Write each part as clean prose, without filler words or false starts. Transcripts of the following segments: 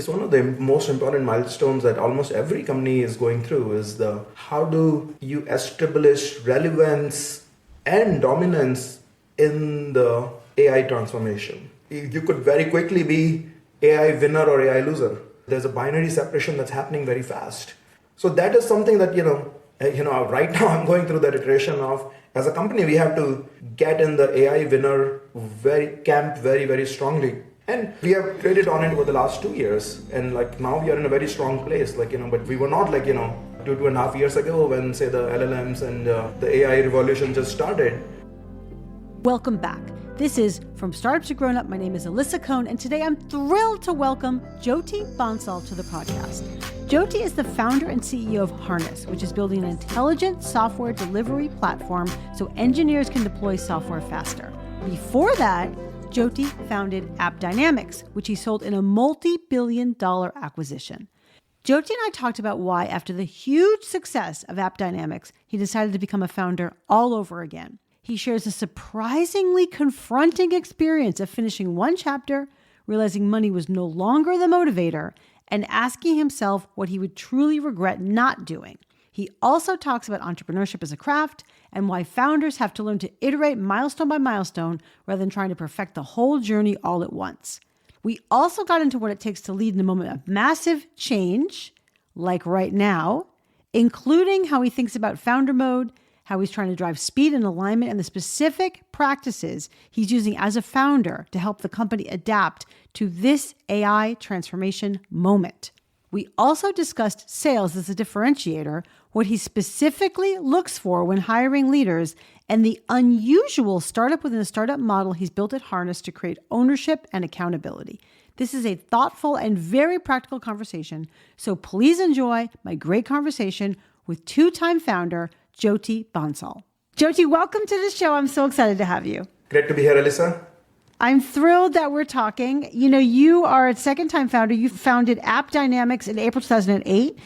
is one of the most important milestones that almost every company is going through is the how do you establish relevance and dominance in the AI transformation. You could very quickly be AI winner or AI loser. There's a binary separation that's happening very fast. So that is something that, right now I'm going through that iteration of, as a company, we have to get in the AI winner camp very, very strongly. And we have traded on it over the last 2 years. And now we are in a very strong place, but we were not 2.5 years ago when, say, the LLMs and the AI revolution just started. Welcome back. This is From Startup to Grown Up. My name is Alisa Cohn, and today I'm thrilled to welcome Jyoti Bansal to the podcast. Jyoti is the founder and CEO of Harness, which is building an intelligent software delivery platform so engineers can deploy software faster. Before that, Jyoti founded AppDynamics, which he sold in a multi-billion-dollar acquisition. Jyoti and I talked about why, after the huge success of AppDynamics, he decided to become a founder all over again. He shares a surprisingly confronting experience of finishing one chapter, realizing money was no longer the motivator, and asking himself what he would truly regret not doing. He also talks about entrepreneurship as a craft and why founders have to learn to iterate milestone by milestone rather than trying to perfect the whole journey all at once. We also got into what it takes to lead in a moment of massive change, like right now, including how he thinks about founder mode, how he's trying to drive speed and alignment, and the specific practices he's using as a founder to help the company adapt to this AI transformation moment. We also discussed sales as a differentiator, what he specifically looks for when hiring leaders, and the unusual startup within a startup model he's built at Harness to create ownership and accountability. This is a thoughtful and very practical conversation, so please enjoy my great conversation with two-time founder Jyoti Bansal. Jyoti, welcome to the show. I'm so excited to have you. Great to be here, Alisa. I'm thrilled that we're talking. You are a second-time founder. You founded AppDynamics in April 2008,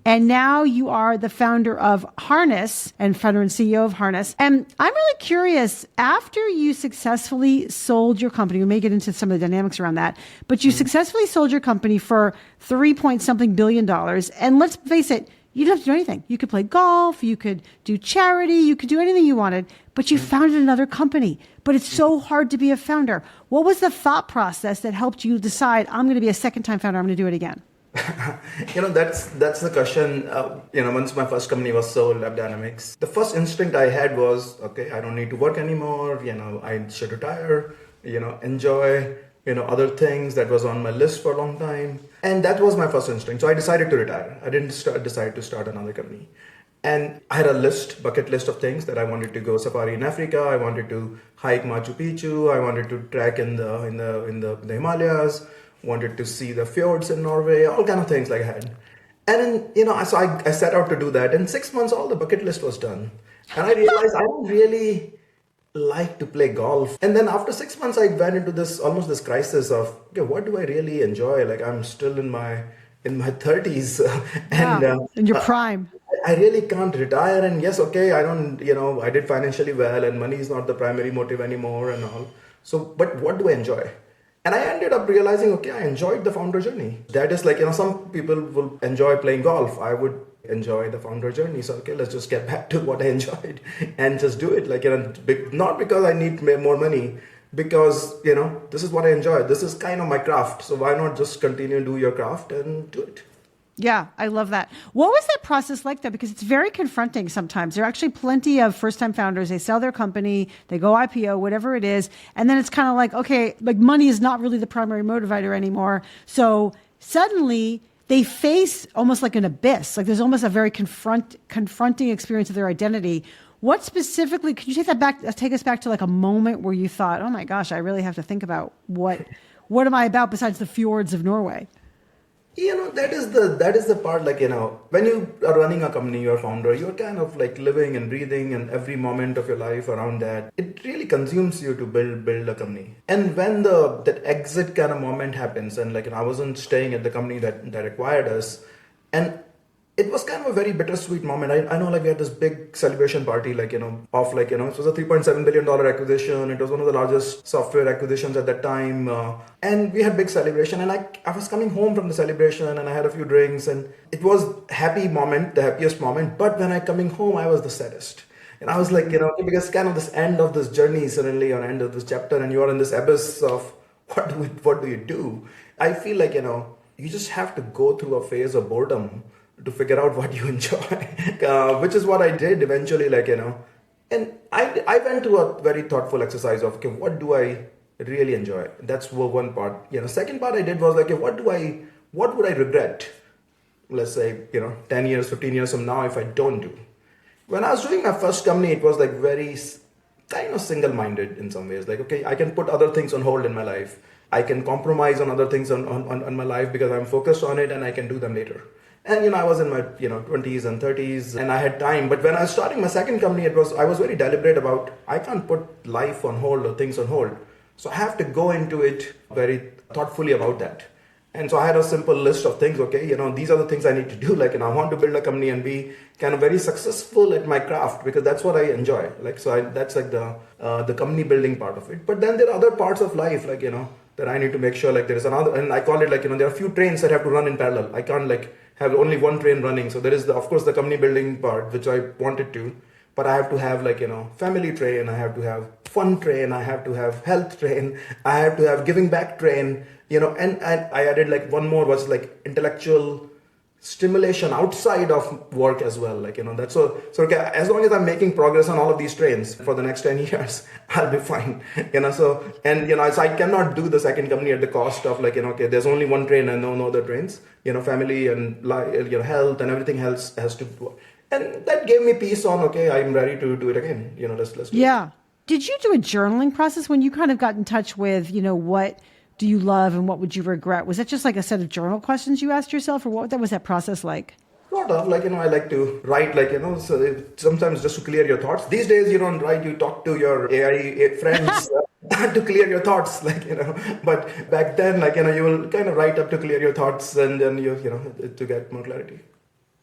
and now you are the founder of Harness and founder and CEO of Harness. And I'm really curious, after you successfully sold your company, we may get into some of the dynamics around that, but you successfully sold your company for $3-point-something billion. And let's face it, you didn't have to do anything. You could play golf, you could do charity, you could do anything you wanted, but you founded another company. But it's so hard to be a founder. What was the thought process that helped you decide, I'm going to be a second-time founder, I'm going to do it again? That's the question. Once my first company was sold, AppDynamics, the first instinct I had was, okay, I don't need to work anymore. I should retire, enjoy other things that was on my list for a long time. And that was my first instinct. So I decided to retire. I didn't decide to start another company. And I had a bucket list of things that I wanted to go safari in Africa. I wanted to hike Machu Picchu. I wanted to trek in the Himalayas. Wanted to see the fjords in Norway. All kind of things like I had. And then, so I set out to do that. In 6 months, all the bucket list was done. And I realized I don't really like to play golf. And then after 6 months, I went into this crisis of, okay, what do I really enjoy? I'm still in my 30s. And in your prime. I really can't retire. And yes, okay, I did financially well and money is not the primary motive anymore and all. So, but what do I enjoy? And I ended up realizing, okay, I enjoyed the founder journey. That is some people will enjoy playing golf. I would enjoy the founder journey. So, okay, let's just get back to what I enjoyed and just do it. Not because I need more money, because, this is what I enjoy. This is kind of my craft. So why not just continue to do your craft and do it? Yeah, I love that. What was that process like, though? Because it's very confronting sometimes. There are actually plenty of first-time founders. They sell their company, they go IPO, whatever it is. And then it's kind of like, okay, money is not really the primary motivator anymore. So suddenly they face almost like an abyss. There's almost a very confronting experience of their identity. What specifically, can you take us back to a moment where you thought, oh my gosh, I really have to think about what am I about besides the fjords of Norway? That is the part, when you are running a company, you're a founder, you're kind of living and breathing and every moment of your life around that. It really consumes you to build a company. And when that exit kind of moment happens, and I wasn't staying at the company that acquired us, and it was kind of a very bittersweet moment. I know, like, we had this big celebration party, like, of like, it was a $3.7 billion acquisition. It was one of the largest software acquisitions at that time. And we had big celebration, and I was coming home from the celebration, and I had a few drinks, and it was happy moment, the happiest moment. But when I coming home, I was the saddest. And I was like, because kind of this end of this journey suddenly, or end of this chapter, and you are in this abyss of what do you do? I feel like, you just have to go through a phase of boredom to figure out what you enjoy, which is what I did eventually, and I went through a very thoughtful exercise of, okay, what do I really enjoy? That's one part. Second part I did was like, what would I regret? Let's say, 10 years, 15 years from now, if I don't do. When I was doing my first company, it was like very kind of single-minded in some ways. Like, okay, I can put other things on hold in my life. I can compromise on other things on my life because I'm focused on it, and I can do them later. And, I was in my, 20s and 30s, and I had time. But when I was starting my second company, I was very deliberate about, I can't put life on hold or things on hold. So I have to go into it very thoughtfully about that. And so I had a simple list of things, okay, these are the things I need to do. Like, I want to build a company and be kind of very successful at my craft, because that's what I enjoy. Like, that's like the company building part of it. But then there are other parts of life, like, that I need to make sure, like, there is another, and I call it like, there are a few trains that have to run in parallel. I can't like have only one train running. So there is of course the company building part, which I wanted to, but I have to have like, family train, I have to have fun train, I have to have health train, I have to have giving back train, and I added like one more was like intellectual stimulation outside of work as well. Like, that's so okay, as long as I'm making progress on all of these trains for the next 10 years, I'll be fine. So I cannot do the second company at the cost of like, okay, there's only one train and no other trains, family and health and everything else has to do. And that gave me peace on, okay, I'm ready to do it again. Let's do it. Did you do a journaling process when you kind of got in touch with, what do you love and what would you regret? Was that just like a set of journal questions you asked yourself, or what was that process like? Sort of, like, I like to write, like, so sometimes just to clear your thoughts. These days you don't write, you talk to your AI friends to clear your thoughts, like, but back then, like, you will kind of write up to clear your thoughts, and then to get more clarity.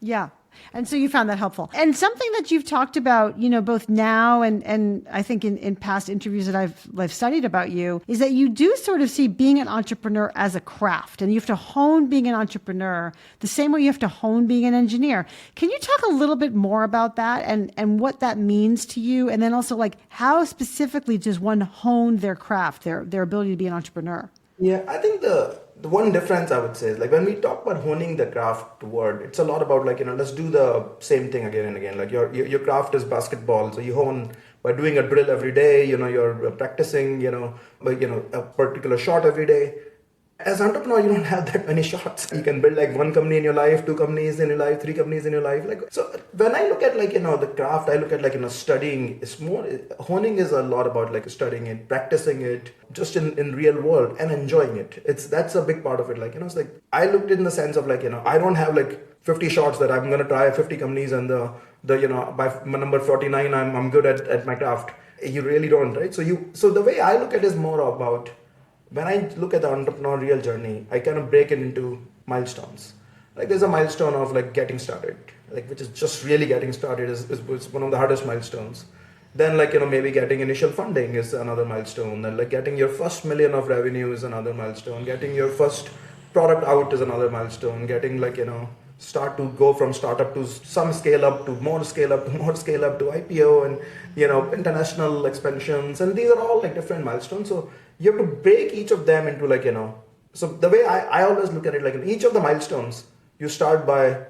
Yeah. And so you found that helpful. And something that you've talked about, both now and I think in past interviews that I've studied about you, is that you do sort of see being an entrepreneur as a craft, and you have to hone being an entrepreneur the same way you have to hone being an engineer. Can you talk a little bit more about that and what that means to you? And then also, like, how specifically does one hone their craft, their ability to be an entrepreneur? Yeah, I think the one difference I would say is, like, when we talk about honing the craft word, it's a lot about like, let's do the same thing again and again. Like your craft is basketball. So you hone by doing a drill every day, you're practicing, a particular shot every day. As an entrepreneur, you don't have that many shots. You can build like one company in your life, two companies in your life, three companies in your life. Like, so when I look at like, the craft, I look at like, studying. It's more, honing is a lot about like studying it, practicing it just in real world and enjoying it. That's a big part of it. Like, it's like, I looked in the sense of like, I don't have like 50 shots that I'm going to try 50 companies and by number 49, I'm good at my craft. You really don't, right? So the way I look at it is more about, when I look at the entrepreneurial journey, I kind of break it into milestones. Like, there's a milestone of like getting started, like, which is just really getting started is one of the hardest milestones. Then like, maybe getting initial funding is another milestone. Then like getting your first million of revenue is another milestone. Getting your first product out is another milestone. Getting like, start to go from startup to some scale up to more scale up to more scale up to IPO and, international expansions. And these are all like different milestones. So you have to break each of them into like, so the way I always look at it, like in each of the milestones, you start by,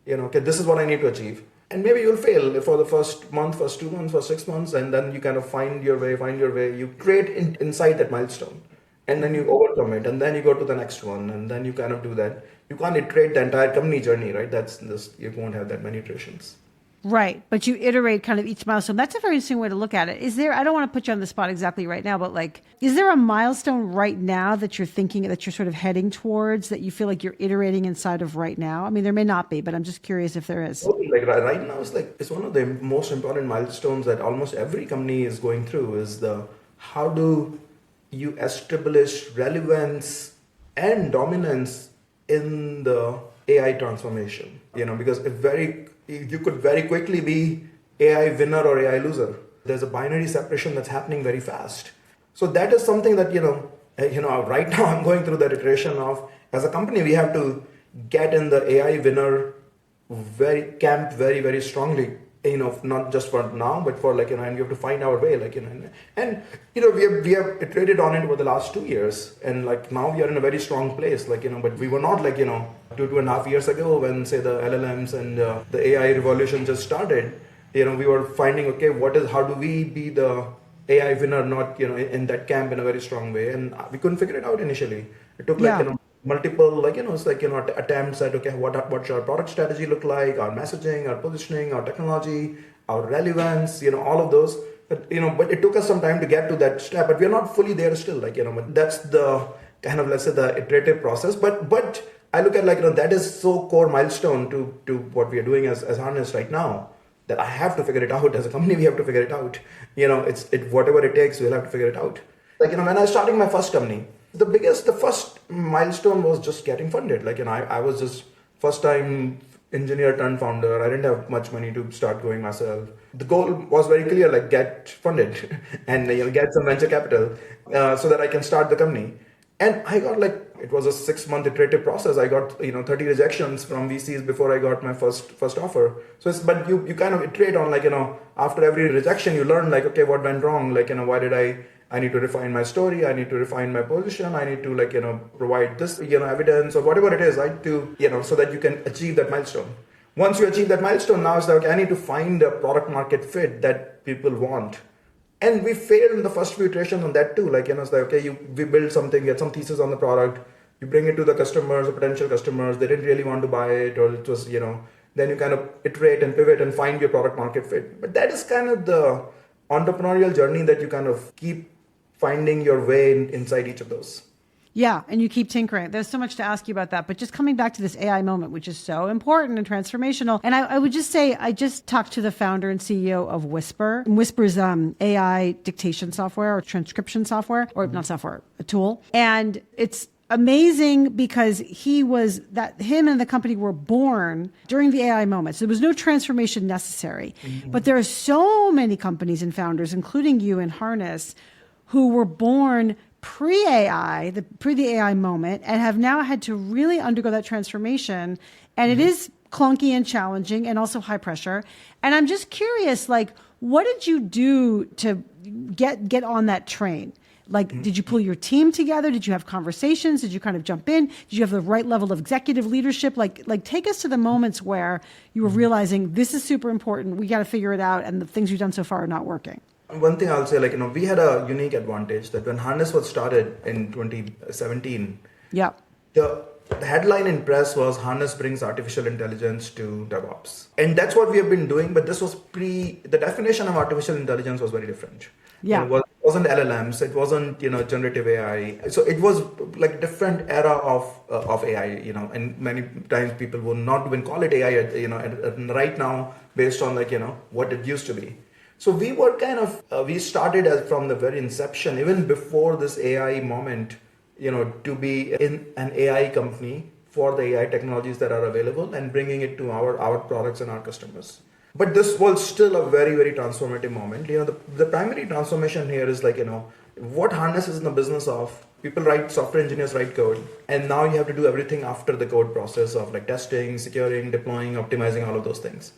okay, this is what I need to achieve. And maybe you'll fail for the first month, first 2 months, first 6 months, and then you kind of find your way, you create inside that milestone. And then you overcome it, and then you go to the next one, and then you kind of do that. You can't iterate the entire company journey, right? You won't have that many iterations. Right. But you iterate kind of each milestone. That's a very interesting way to look at it. I don't want to put you on the spot exactly right now, but like, is there a milestone right now that you're thinking, that you're sort of heading towards, that you feel like you're iterating inside of right now? I mean, there may not be, but I'm just curious if there is. Like right now, it's one of the most important milestones that almost every company is going through, is how do you establish relevance and dominance in the AI transformation, because you could very quickly be AI winner or AI loser. There's a binary separation that's happening very fast. So that is something that, right now I'm going through that iteration of, as a company, we have to get in the AI winner very, very strongly, not just for now, but for and we have to find our way, and we have iterated on it over the last 2 years, and now we are in a very strong place, but we were not 2.5 years ago when, say, the LLMs and the AI revolution just started. We were finding, okay, how do we be the AI winner, not, in that camp in a very strong way, and we couldn't figure it out initially. It took multiple attempts at, okay, what should our product strategy look like, our messaging, our positioning, our technology, our relevance, all of those. But it took us some time to get to that step, but we're not fully there still, but that's the kind of, let's say, the iterative process. But I look at that is so core milestone to what we are doing as Harness right now, that I have to figure it out. As a company, we have to figure it out. It's whatever it takes, we'll have to figure it out. When I was starting my first company, the first milestone was just getting funded. I was just first time engineer turned founder. I didn't have much money to start going myself. The goal was very clear, get funded and get some venture capital so that I can start the company. And I got it was a 6-month iterative process. I got 30 rejections from VCs before I got my first offer. So but you kind of iterate on after every rejection you learn okay, what went wrong, why did I need to refine my story, I need to refine my position, I need to provide this evidence or whatever it is, right, to so that you can achieve that milestone. Once you achieve that milestone, now it's okay, I need to find a product market fit that people want. And we failed in the first few iterations on that too. It's okay, we build something, get some thesis on the product, you bring it to the customers or potential customers, they didn't really want to buy it, or it was, then you kind of iterate and pivot and find your product market fit. But that is kind of the entrepreneurial journey, that you kind of keep finding your way inside each of those. Yeah, and you keep tinkering. There's so much to ask you about that. But just coming back to this AI moment, which is so important and transformational. And I would just say, I just talked to the founder and CEO of Whisper. And Whisper's AI dictation software or transcription software, or not software, a tool. And it's amazing because him and the company were born during the AI moment. So there was no transformation necessary. Mm-hmm. But there are so many companies and founders, including you in Harness, who were born pre-AI, pre the AI moment, and have now had to really undergo that transformation. And it is clunky and challenging and also high pressure. And I'm just curious, what did you do to get on that train? Did you pull your team together? Did you have conversations? Did you kind of jump in? Did you have the right level of executive leadership? Take us to the moments where you were realizing this is super important. We got to figure it out. And the things we've done so far are not working. One thing I'll say, we had a unique advantage that when Harness was started in 2017, the headline in press was Harness brings artificial intelligence to DevOps. And that's what we have been doing, but this was the definition of artificial intelligence was very different. Yeah. It wasn't LLMs, it wasn't, generative AI. So it was different era of AI, and many times people will not even call it AI, right now based on what it used to be. So we were we started from the very inception, even before this AI moment, to be in an AI company for the AI technologies that are available and bringing it to our products and our customers. But this was still a very, very transformative moment. The primary transformation here is what Harness is in the business of. People software engineers write code, and now you have to do everything after the code process of testing, securing, deploying, optimizing, all of those things.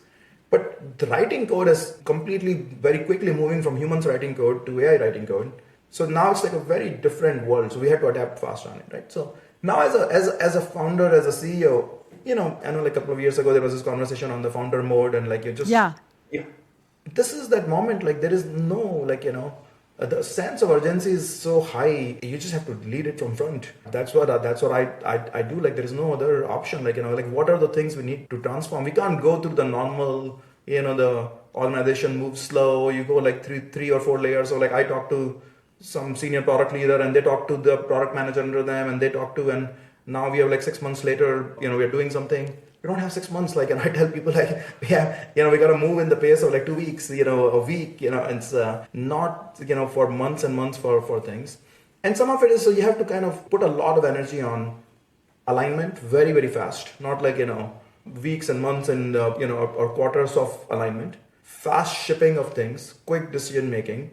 But the writing code is completely, very quickly moving from humans writing code to AI writing code. So now it's a very different world. So we had to adapt fast on it, right? So now as a founder, as a CEO, I know a couple of years ago, there was this conversation on the founder mode and this is that moment, there is no, the sense of urgency is so high. You just have to lead it from front. That's what I do. There is no other option. What are the things we need to transform? We can't go through the normal, the organization moves slow. You go three or four layers. So I talk to some senior product leader and they talk to the product manager under them and they talk to, and now we have 6 months later, we're doing something. We don't have 6 months, and I tell people we got to move in the pace of 2 weeks, a week, it's not, for months and months for things. And some of it is, so you have to kind of put a lot of energy on alignment very, very fast, not like, weeks and months and, or quarters of alignment, fast shipping of things, quick decision making,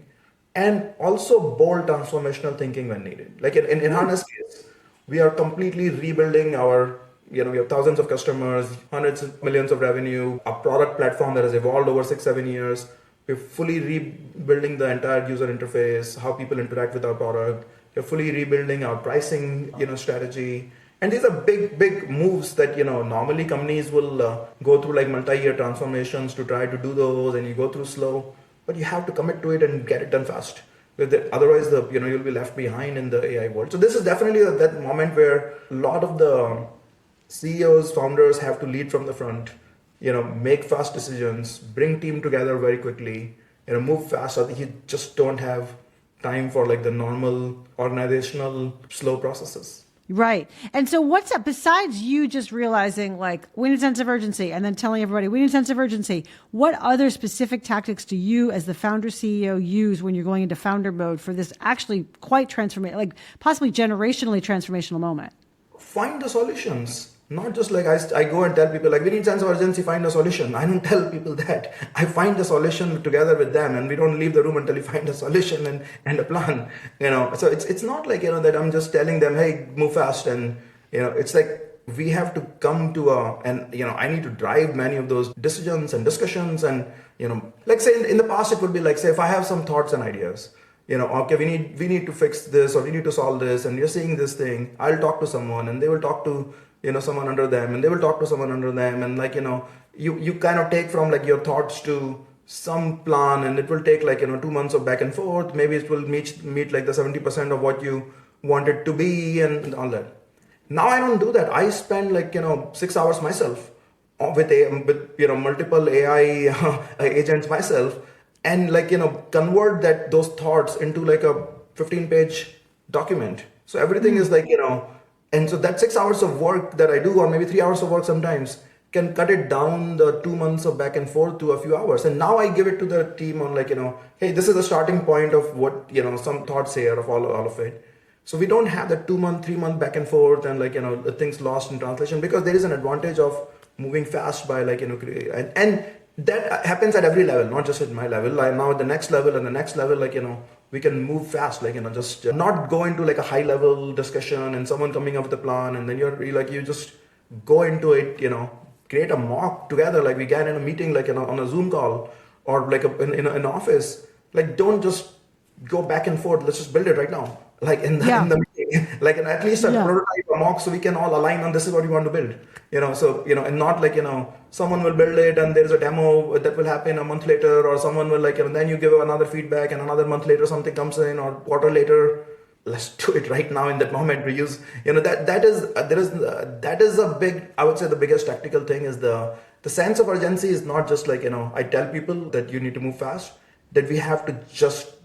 and also bold transformational thinking when needed. Like in Harness case, we are completely rebuilding our, we have thousands of customers, hundreds of millions of revenue, a product platform that has evolved over 6-7 years. We're fully rebuilding the entire user interface, how people interact with our product. We're fully rebuilding our pricing, strategy. And these are big, big moves that, normally companies will go through like multi-year transformations to try to do those, and you go through slow, but you have to commit to it and get it done fast. Otherwise, you'll be left behind in the AI world. So this is definitely that moment where a lot of the CEOs, founders have to lead from the front, make fast decisions, bring team together very quickly, move fast. I think you just don't have time for like the normal organizational slow processes. Right. And so what's up, besides you just realizing like we need a sense of urgency and then telling everybody we need a sense of urgency, what other specific tactics do you as the founder CEO use when you're going into founder mode for this actually quite transformational, like possibly generationally transformational moment? Find the solutions. Not just like I go and tell people like we need sense of urgency, find a solution. I don't tell people that. I find the solution together with them, and we don't leave the room until we find a solution and a plan. So it's not like that I'm just telling them, hey, move fast, and it's like we have to come to I need to drive many of those decisions and discussions, and like say in the past it would be like, say if I have some thoughts and ideas. Okay, we need to fix this, or we need to solve this, and you're seeing this thing. I'll talk to someone, and they will talk to someone under them, and they will talk to someone under them, and like you kind of take from like your thoughts to some plan, and it will take like 2 months of back and forth. Maybe it will meet like the 70% of what you want it to be, and all that. Now I don't do that. I spend like 6 hours myself with multiple AI agents myself, and like convert those thoughts into like a 15-page document. So everything is like and so that 6 hours of work that I do, or maybe 3 hours of work sometimes, can cut it down the 2 months of back and forth to a few hours. And now I give it to the team on like hey, this is the starting point of what some thoughts here of all of it. So we don't have that 2 month, 3 month back and forth and like things lost in translation, because there is an advantage of moving fast by like and that happens at every level, not just at my level. Like now at the next level and the next level, like we can move fast, like just not go into like a high level discussion and someone coming up with a plan, and then you just go into it, create a mock together, like we get in a meeting, like on a Zoom call, or like in an office. Like don't just go back and forth. Let's just build it right now, like in the meeting, like and at least a prototype, a mock, so we can all align on this is what we want to build. And not like someone will build it and there's a demo that will happen a month later, or someone will like and then you give another feedback, and another month later something comes in, or quarter later. Let's do it right now in that moment. We use that is a big, I would say the biggest tactical thing is the sense of urgency is not just like I tell people that you need to move fast, that we have to just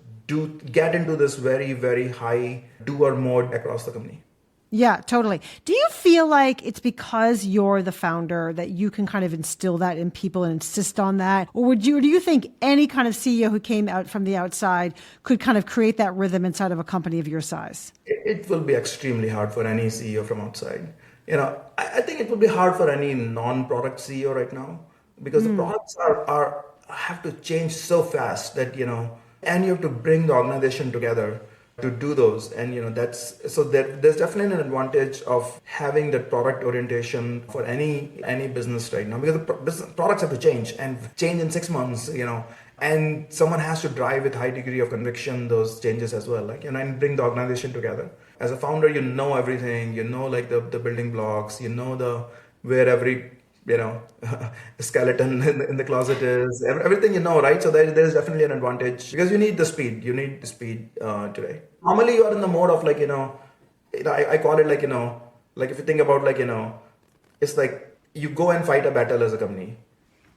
get into this very, very high doer mode across the company. Yeah, totally. Do you feel like it's because you're the founder that you can kind of instill that in people and insist on that? Or do you think any kind of CEO who came out from the outside could kind of create that rhythm inside of a company of your size? It will be extremely hard for any CEO from outside. I think it would be hard for any non-product CEO right now, because the products have to change so fast that, and you have to bring the organization together to do those. And there's definitely an advantage of having that product orientation for any business right now, because the products have to change in 6 months, and someone has to drive with high degree of conviction those changes as well, and bring the organization together. As a founder, everything, like the building blocks, where every skeleton in the closet is, everything right? So there's definitely an advantage, because you need the speed today. Normally you are in the mode of like, I call it like, like if you think about like, it's like you go and fight a battle as a company,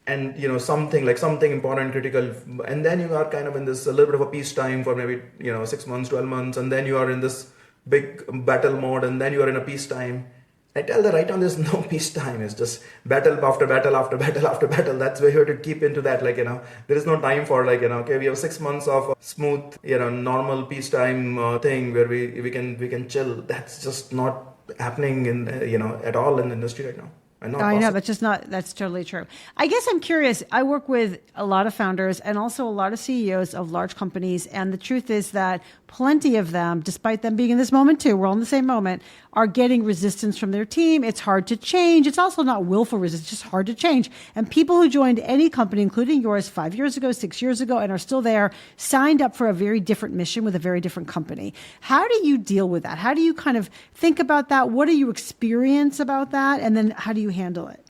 and something important, critical, and then you are kind of in this a little bit of a peacetime for maybe 6 months, 12 months, and then you are in this big battle mode, and then you are in a peacetime. I tell that right now there's no peacetime. It's just battle after battle after battle after battle. That's where you have to keep into that. Like, there is no time for like, okay, we have 6 months of smooth, normal peacetime thing where we can chill. That's just not happening in, at all in the industry right now. And not I know, possible. that's totally true. I guess I'm curious. I work with a lot of founders and also a lot of CEOs of large companies. And the truth is that plenty of them, despite them being in this moment too, we're all in the same moment, are getting resistance from their team. It's hard to change. It's also not willful resistance, it's just hard to change. And people who joined any company, including yours 5 years ago, 6 years ago, and are still there, signed up for a very different mission with a very different company. How do you deal with that? How do you kind of think about that? What do you experience about that? And then how do you handle it?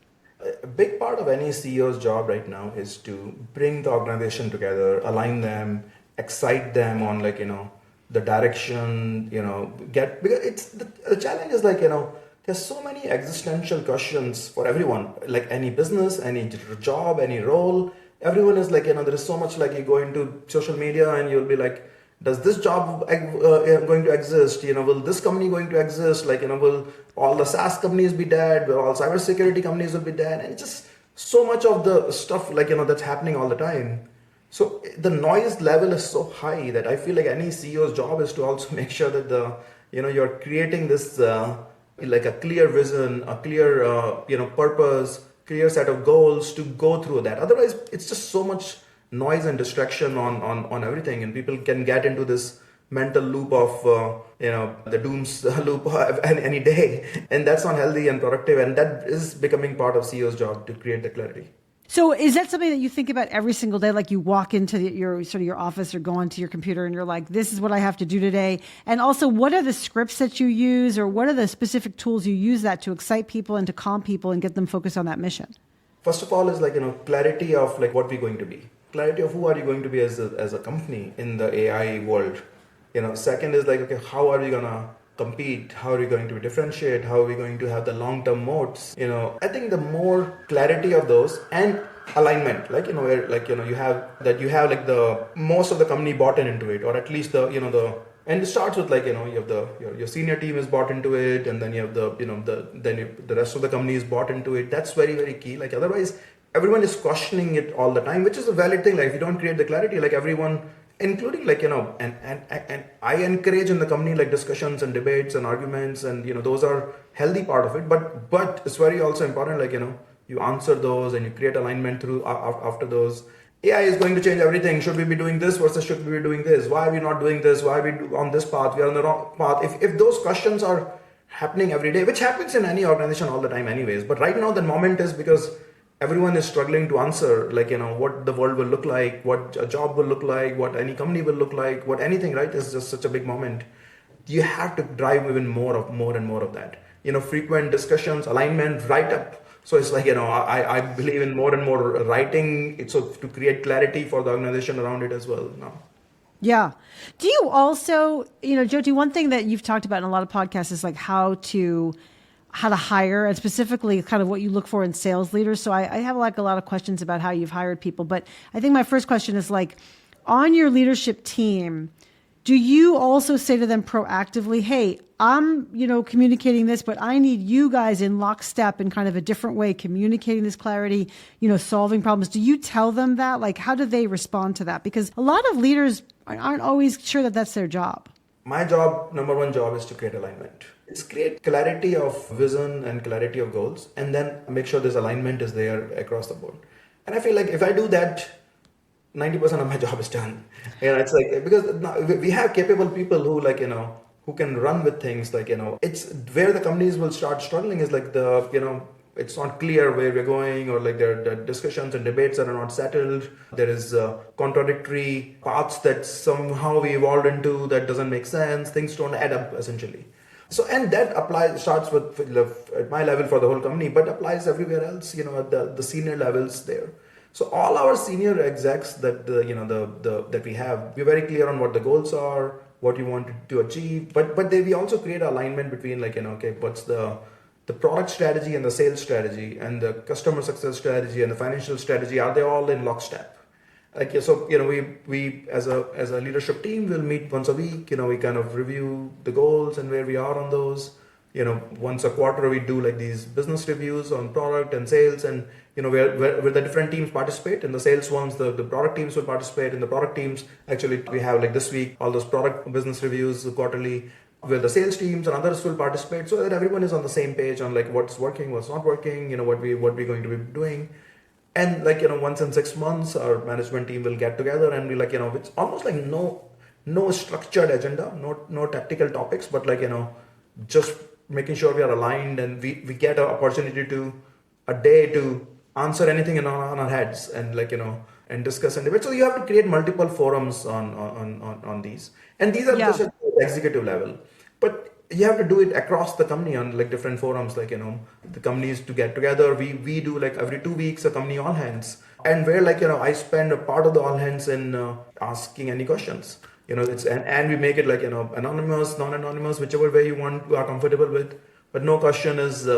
A big part of any CEO's job right now is to bring the organization together, align them, excite them on the direction, because the challenge is there's so many existential questions for everyone, like any business, any job, any role. Everyone is there is so much you go into social media and you'll be like, does this job going to exist? Will this company going to exist? Will all the SaaS companies be dead? Will all cybersecurity companies will be dead? And just so much of the stuff that's happening all the time. So the noise level is so high that I feel like any CEO's job is to also make sure that you're creating this a clear vision, a clear purpose, clear set of goals to go through that. Otherwise, it's just so much noise and distraction on everything, and people can get into this mental loop of the dooms loop any day, and that's not healthy and productive, and that is becoming part of CEO's job to create the clarity. So is that something that you think about every single day? Like you walk into your office or go onto your computer and you're like, this is what I have to do today. And also, what are the scripts that you use, or what are the specific tools you use that to excite people and to calm people and get them focused on that mission? First of all is clarity of what we're going to be. Clarity of who are you going to be as a company in the AI world. Second is okay, how are we gonna compete? How are we going to differentiate? How are we going to have the long-term moats? I think the more clarity of those and alignment, where you have the most of the company bought into it, or at least and it starts with you have your senior team is bought into it, and then you have the rest of the company is bought into it. That's very, very key. Otherwise, everyone is questioning it all the time, which is a valid thing. If you don't create the clarity, everyone, including and I encourage in the company discussions and debates and arguments, and those are healthy part of it. But it's very also important you answer those and you create alignment through after those. AI is going to change everything. Should we be doing this versus should we be doing this? Why are we not doing this? Why are we on this path? We are on the wrong path. If those questions are happening every day, which happens in any organization all the time anyways, but right now the moment is because everyone is struggling to answer what the world will look like, what a job will look like, what any company will look like, what anything, right? Is just such a big moment. You have to drive even more and more of that. Frequent discussions, alignment, write up. So it's I believe in more and more writing, so to create clarity for the organization around it as well now. Yeah. Do you also, Jyoti, one thing that you've talked about in a lot of podcasts is how to hire, and specifically kind of what you look for in sales leaders. So I have a lot of questions about how you've hired people, but I think my first question is on your leadership team, do you also say to them proactively, hey, I'm, communicating this, but I need you guys in lockstep in kind of a different way, communicating this clarity, solving problems. Do you tell them that? How do they respond to that? Because a lot of leaders aren't always sure that that's their job. My job, number one job, is to create alignment. It's create clarity of vision and clarity of goals, and then make sure this alignment is there across the board. And I feel if I do that, 90% of my job is done. It's because we have capable people who who can run with things. It's where the companies will start struggling is it's not clear where we're going, or there are discussions and debates that are not settled. There is contradictory paths that somehow we evolved into that doesn't make sense. Things don't add up essentially. So, and that starts with at my level for the whole company, but applies everywhere else, at the senior levels there. So all our senior execs that that we have, we're very clear on what the goals are, what you want to achieve, but we also create alignment between what's the product strategy and the sales strategy and the customer success strategy and the financial strategy, are they all in lockstep? We as a leadership team will meet once a week. We kind of review the goals and where we are on those. Once a quarter we do these business reviews on product and sales, and where the different teams participate. In the sales ones, the product teams will participate. In the product teams, actually we have this week all those product business reviews quarterly. where the sales teams and others will participate, so that everyone is on the same page on like what's working, what's not working, what we're going to be doing. And like, once in 6 months, our management team will get together and be like, it's almost like no structured agenda, no tactical topics, but like, just making sure we are aligned and we get an opportunity to a day to answer anything on our heads and like, and discuss and debate. So you have to create multiple forums on these. And these are just at the executive level. But you have to do it across the company on like different forums, like, the companies to get together. We do like every 2 weeks a company all hands, and where like, I spend a part of the all hands in asking any questions. It's and we make it like, anonymous, non-anonymous, whichever way you are comfortable with. But no question is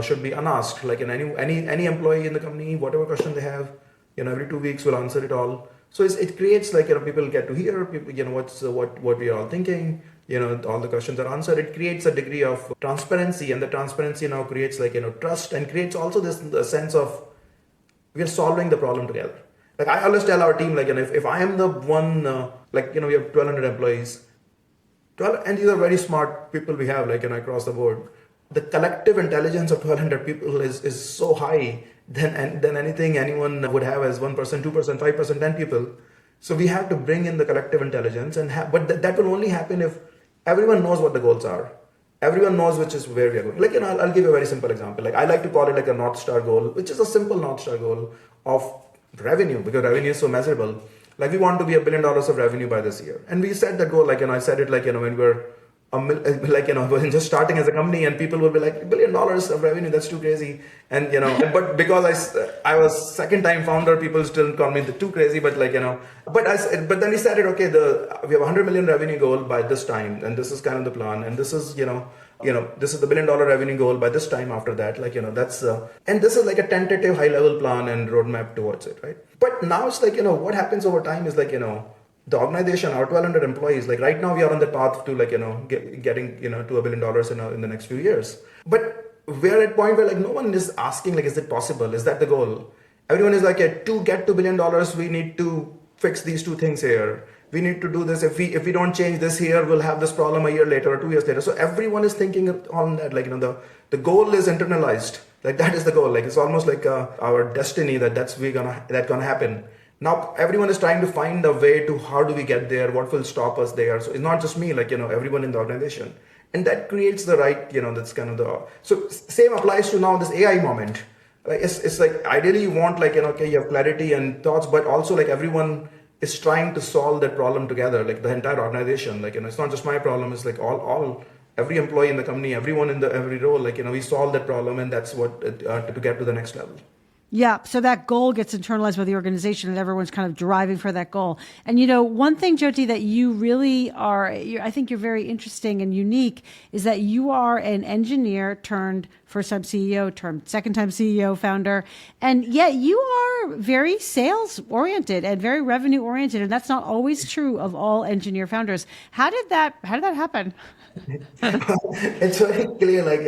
should be unasked. Like, any employee in the company, whatever question they have, every 2 weeks we'll answer it all. So it creates like, people get to hear people, what we are all thinking. All the questions are answered. It creates a degree of transparency, and the transparency now creates like, trust, and creates also this sense of we are solving the problem together. Like, I always tell our team, like, if I am the one, like, we have 1,200 employees, and these are very smart people we have, like, across the board. The collective intelligence of 1,200 people is so high than anything anyone would have as 1%, 2%, 5%, 10 people. So we have to bring in the collective intelligence, but that will only happen if everyone knows what the goals are. Everyone knows which is where we are going. Like, I'll give you a very simple example. Like, I like to call it like a North Star goal, which is a simple North Star goal of revenue, because revenue is so measurable. Like, we want to be $1 billion of revenue by this year. And we set that goal, like, I said it like, when we're just starting as a company, and people will be like, $1 billion of revenue, that's too crazy. And, but because I was second time founder, people still call me too crazy, but like, but then we said it, okay, we have 100 million revenue goal by this time. And this is kind of the plan. And this is, this is the $1 billion revenue goal by this time after that, like, that's, and this is like a tentative high level plan and roadmap towards it, right? But now it's like, what happens over time is like, the organization, our 1,200 employees, like right now we are on the path to like, getting, to $1 billion in the next few years. But we're at a point where like no one is asking like, is it possible? Is that the goal? Everyone is like, to get to $1 billion, we need to fix these two things here. We need to do this. If we don't change this here, we'll have this problem a year later or 2 years later. So everyone is thinking on that, like, the goal is internalized. Like, that is the goal. Like, it's almost like our destiny that's gonna happen. Now everyone is trying to find a way to how do we get there, what will stop us there. So it's not just me, like, everyone in the organization. And that creates the right, that's kind of so same applies to now this AI moment. Like, it's like, ideally you want like, okay, you have clarity and thoughts, but also like everyone is trying to solve that problem together, like the entire organization. Like, it's not just my problem, it's like every employee in the company, everyone in every role, like, we solve that problem, and that's what to get to the next level. Yeah. So that goal gets internalized by the organization, and everyone's kind of driving for that goal. And, one thing, Jyoti, that you really are, I think you're very interesting and unique, is that you are an engineer turned first-time CEO, turned second-time CEO, founder. And yet you are very sales-oriented and very revenue-oriented. And that's not always true of all engineer founders. How did that happen? It's very clear, like,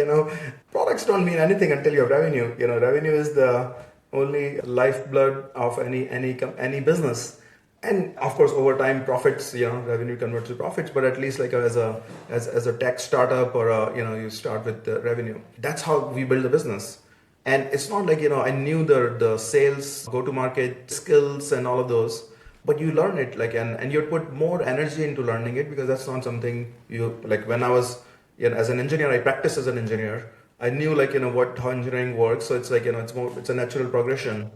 products don't mean anything until you have revenue. Revenue is the only lifeblood of any business. And of course, over time, profits, revenue converts to profits, but at least like as a tech startup or you start with the revenue. That's how we build a business. And it's not like, I knew the sales, go-to-market skills and all of those, but you learn it, like, and you put more energy into learning it, because that's not something you, like, when I was, as an engineer, I practiced as an engineer. I knew like, how engineering works. So it's like, it's a natural progression.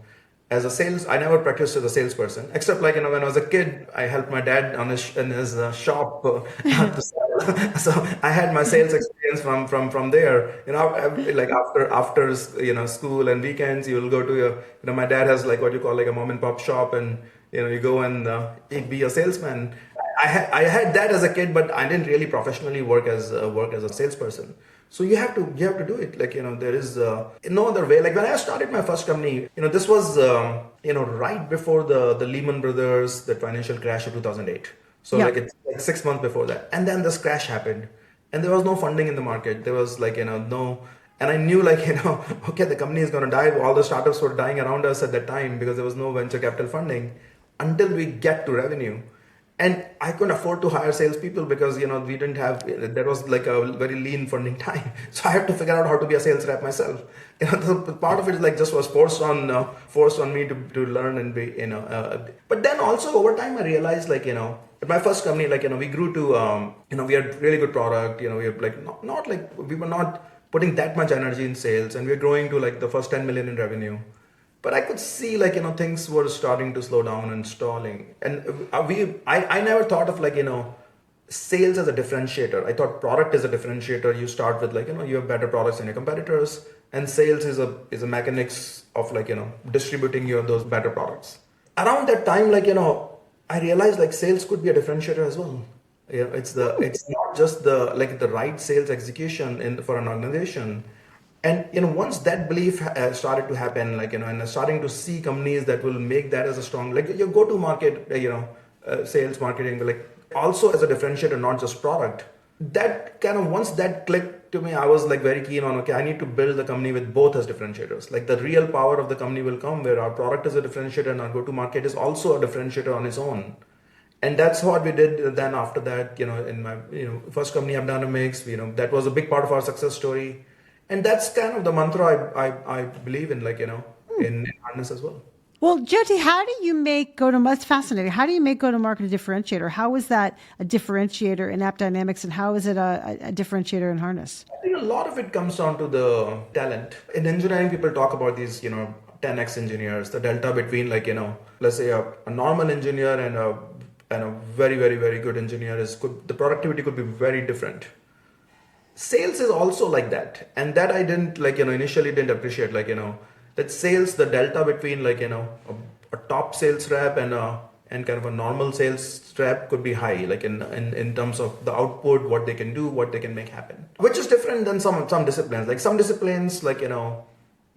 As a sales, I never practiced as a salesperson, except like, when I was a kid, I helped my dad in his shop to sell. So I had my sales experience from there. Like after school and weekends, you will go to my dad has like what you call like a mom and pop shop, and you go and be a salesman. I had that as a kid, but I didn't really professionally work as a salesperson. So you have to do it. Like, there is no other way. Like when I started my first company, this was, right before the Lehman Brothers, the financial crash of 2008. So like it's like 6 months before that. And then this crash happened and there was no funding in the market. There was like, no, and I knew like, okay, the company is going to die. All the startups were dying around us at that time because there was no venture capital funding until we get to revenue. And I couldn't afford to hire salespeople because, we didn't have, there was like a very lean funding time. So I had to figure out how to be a sales rep myself. The part of it is like just was forced on me to learn and be, but then also over time I realized like, at my first company, like, we grew to, we had really good product, we had like, not like, we were not putting that much energy in sales, and we were growing to like the first 10 million in revenue. But I could see like, things were starting to slow down and stalling. And I never thought of like, sales as a differentiator. I thought product is a differentiator. You start with like, you have better products than your competitors, and sales is a mechanics of like, distributing those better products. Around that time, like, I realized like sales could be a differentiator as well. It's not just the right sales execution for an organization. And once that belief started to happen, like, and starting to see companies that will make that as a strong, like your go-to market, sales marketing, like also as a differentiator, not just product. That kind of, once that clicked to me, I was like very keen on, okay, I need to build a company with both as differentiators. Like the real power of the company will come where our product is a differentiator and our go-to market is also a differentiator on its own. And that's what we did then after that, in my, first company, AppDynamics, that was a big part of our success story. And that's kind of the mantra I believe in, like, in harness as well. Well, Jyoti, how do you make that's fascinating. How do you make go-to-market a differentiator? How is that a differentiator in AppDynamics, and how is it a differentiator in Harness? I think a lot of it comes down to the talent. In engineering, people talk about these, 10x engineers, the delta between like, let's say a normal engineer and a very, very, very good engineer the productivity could be very different. Sales is also like that. And that I didn't like, initially didn't appreciate, like, that sales, the delta between like, a top sales rep and kind of a normal sales rep could be high, like in terms of the output, what they can do, what they can make happen, which is different than some disciplines. Like some disciplines, like,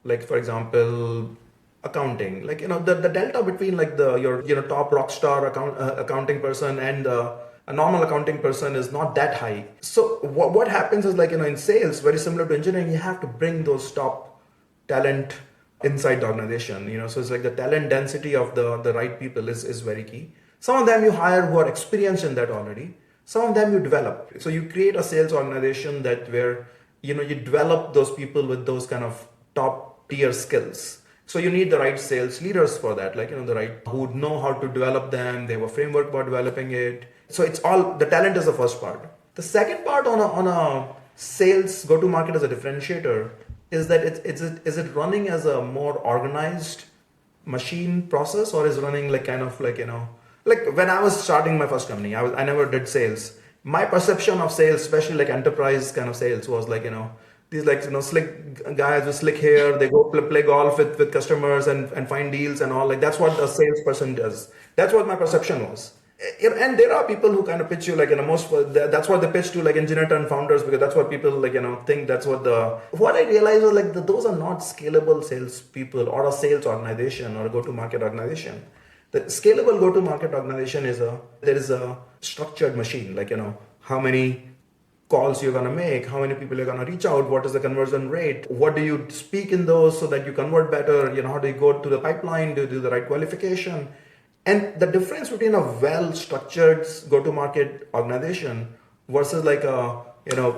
like for example, accounting, like, the delta between like your top rock star accounting person and a normal accounting person is not that high. So what happens is like, in sales, very similar to engineering, you have to bring those top talent inside the organization, so it's like the talent density of the right people is very key. Some of them you hire who are experienced in that already. Some of them you develop. So you create a sales organization where, you develop those people with those kind of top tier skills. So you need the right sales leaders for that, like, the right who would know how to develop them. They have a framework about developing it. So it's all, the talent is the first part. The second part on a sales go-to-market as a differentiator is that is it running as a more organized machine process, or is running like kind of like, like when I was starting my first company, I never did sales. My perception of sales, especially like enterprise kind of sales, was like, these like, slick guys with slick hair, they go play golf with customers and find deals and all. Like that's what a salesperson does. That's what my perception was. And there are people who kind of pitch you like, that's what they pitch to like engineer turned founders, because that's what people like, think that's what I realized was like those are not scalable sales people or a sales organization or a go-to-market organization. The scalable go-to-market organization there is a structured machine, like, how many calls you're going to make, how many people you're going to reach out, what is the conversion rate, what do you speak in those so that you convert better, how do you go to the pipeline, do you do the right qualification. And the difference between a well-structured go-to-market organization versus like a,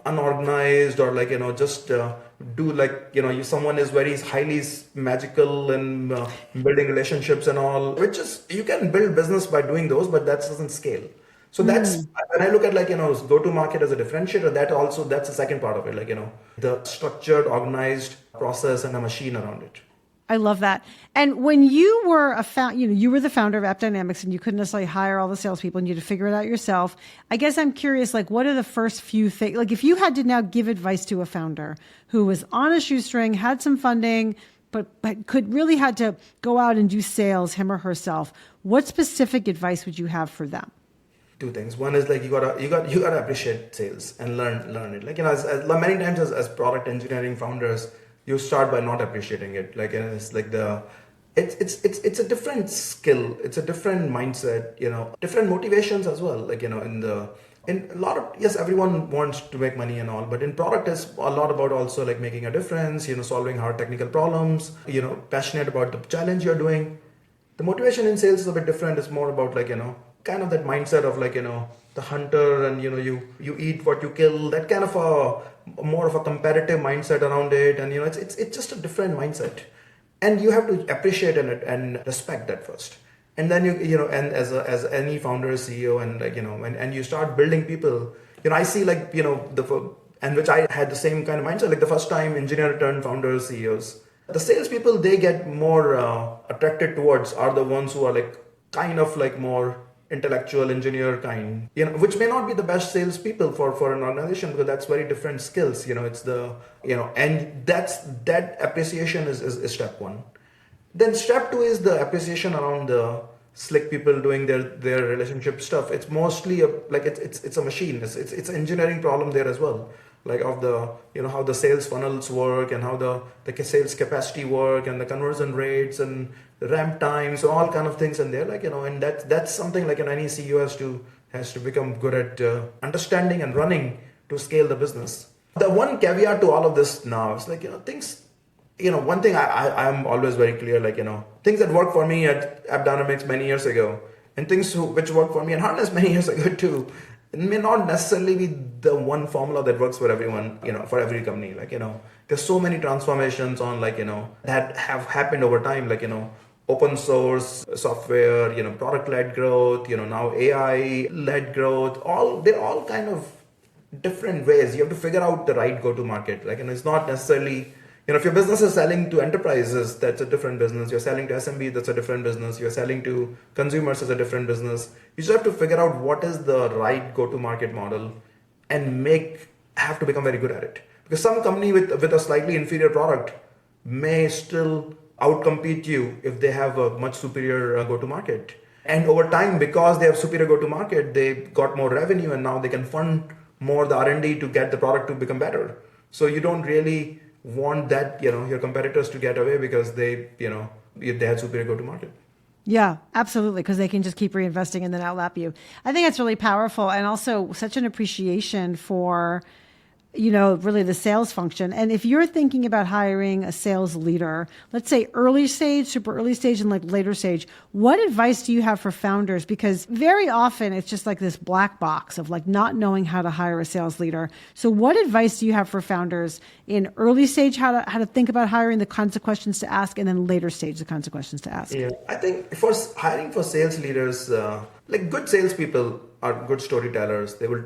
unorganized or like, just do like, someone is very highly magical and building relationships and all, which is, you can build business by doing those, but that doesn't scale. So that's, when I look at like, go-to-market as a differentiator, that's the second part of it, like, the structured, organized process and a machine around it. I love that. And when you were you were the founder of AppDynamics, and you couldn't necessarily hire all the salespeople, and you had to figure it out yourself. I guess I'm curious, like, what are the first few things? Like, if you had to now give advice to a founder who was on a shoestring, had some funding, but had to go out and do sales, him or herself, what specific advice would you have for them? Two things. One is like you gotta appreciate sales and learn it. Like, as many times as product engineering founders, you start by not appreciating it. Like, it's like it's a different skill. It's a different mindset, different motivations as well. Like, in a lot of, yes, everyone wants to make money and all, but in product is a lot about also like making a difference, solving hard technical problems, passionate about the challenge you're doing. The motivation in sales is a bit different. It's more about like, kind of that mindset of like, the hunter and, you eat what you kill, that kind of a more of a competitive mindset around it. And, it's just a different mindset. And you have to appreciate and respect that first. And then and as any founder, CEO, and like, and you start building people, I see like, and which I had the same kind of mindset, like the first time engineer turned founders, CEOs. The salespeople they get more attracted towards are the ones who are like kind of like more intellectual engineer kind, which may not be the best salespeople for an organization, because that's very different skills. It's the, and that appreciation is step one. Then step two is the appreciation around the slick people doing their relationship stuff. It's mostly it's a machine. It's an engineering problem there as well. Like of the, how the sales funnels work and how the sales capacity work and the conversion rates and the ramp times, all kind of things in there. Like, and that's something like any CEO has to become good at understanding and running to scale the business. The one caveat to all of this now is like, things, one thing I'm always very clear, like, things that work for me at AppDynamics many years ago and things which work for me at Harness many years ago too, it may not necessarily be the one formula that works for everyone, for every company. Like, there's so many transformations on like, that have happened over time, like, open source software, product-led growth, now AI-led growth, they're all kind of different ways. You have to figure out the right go-to-market. Like, it's not necessarily, if your business is selling to enterprises, that's a different business. You're selling to SMB, that's a different business. You're selling to consumers, is a different business. You just have to figure out what is the right go-to-market model and have to become very good at it. Because some company with a slightly inferior product may still outcompete you if they have a much superior go-to-market. And over time, because they have superior go-to-market, they got more revenue and now they can fund more the R&D to get the product to become better. So you don't really want that, your competitors to get away because they had superior go-to-market. Yeah, absolutely. Because they can just keep reinvesting and then outlap you. I think that's really powerful. And also such an appreciation for, really the sales function. And if you're thinking about hiring a sales leader, let's say early stage, super early stage, and like later stage, what advice do you have for founders? Because very often it's just like this black box of like not knowing how to hire a sales leader. So what advice do you have for founders in early stage, how to think about hiring, the kinds of questions to ask, and then later stage, the kinds of questions to ask? Yeah, I think for hiring for sales leaders, like good salespeople are good storytellers. They will,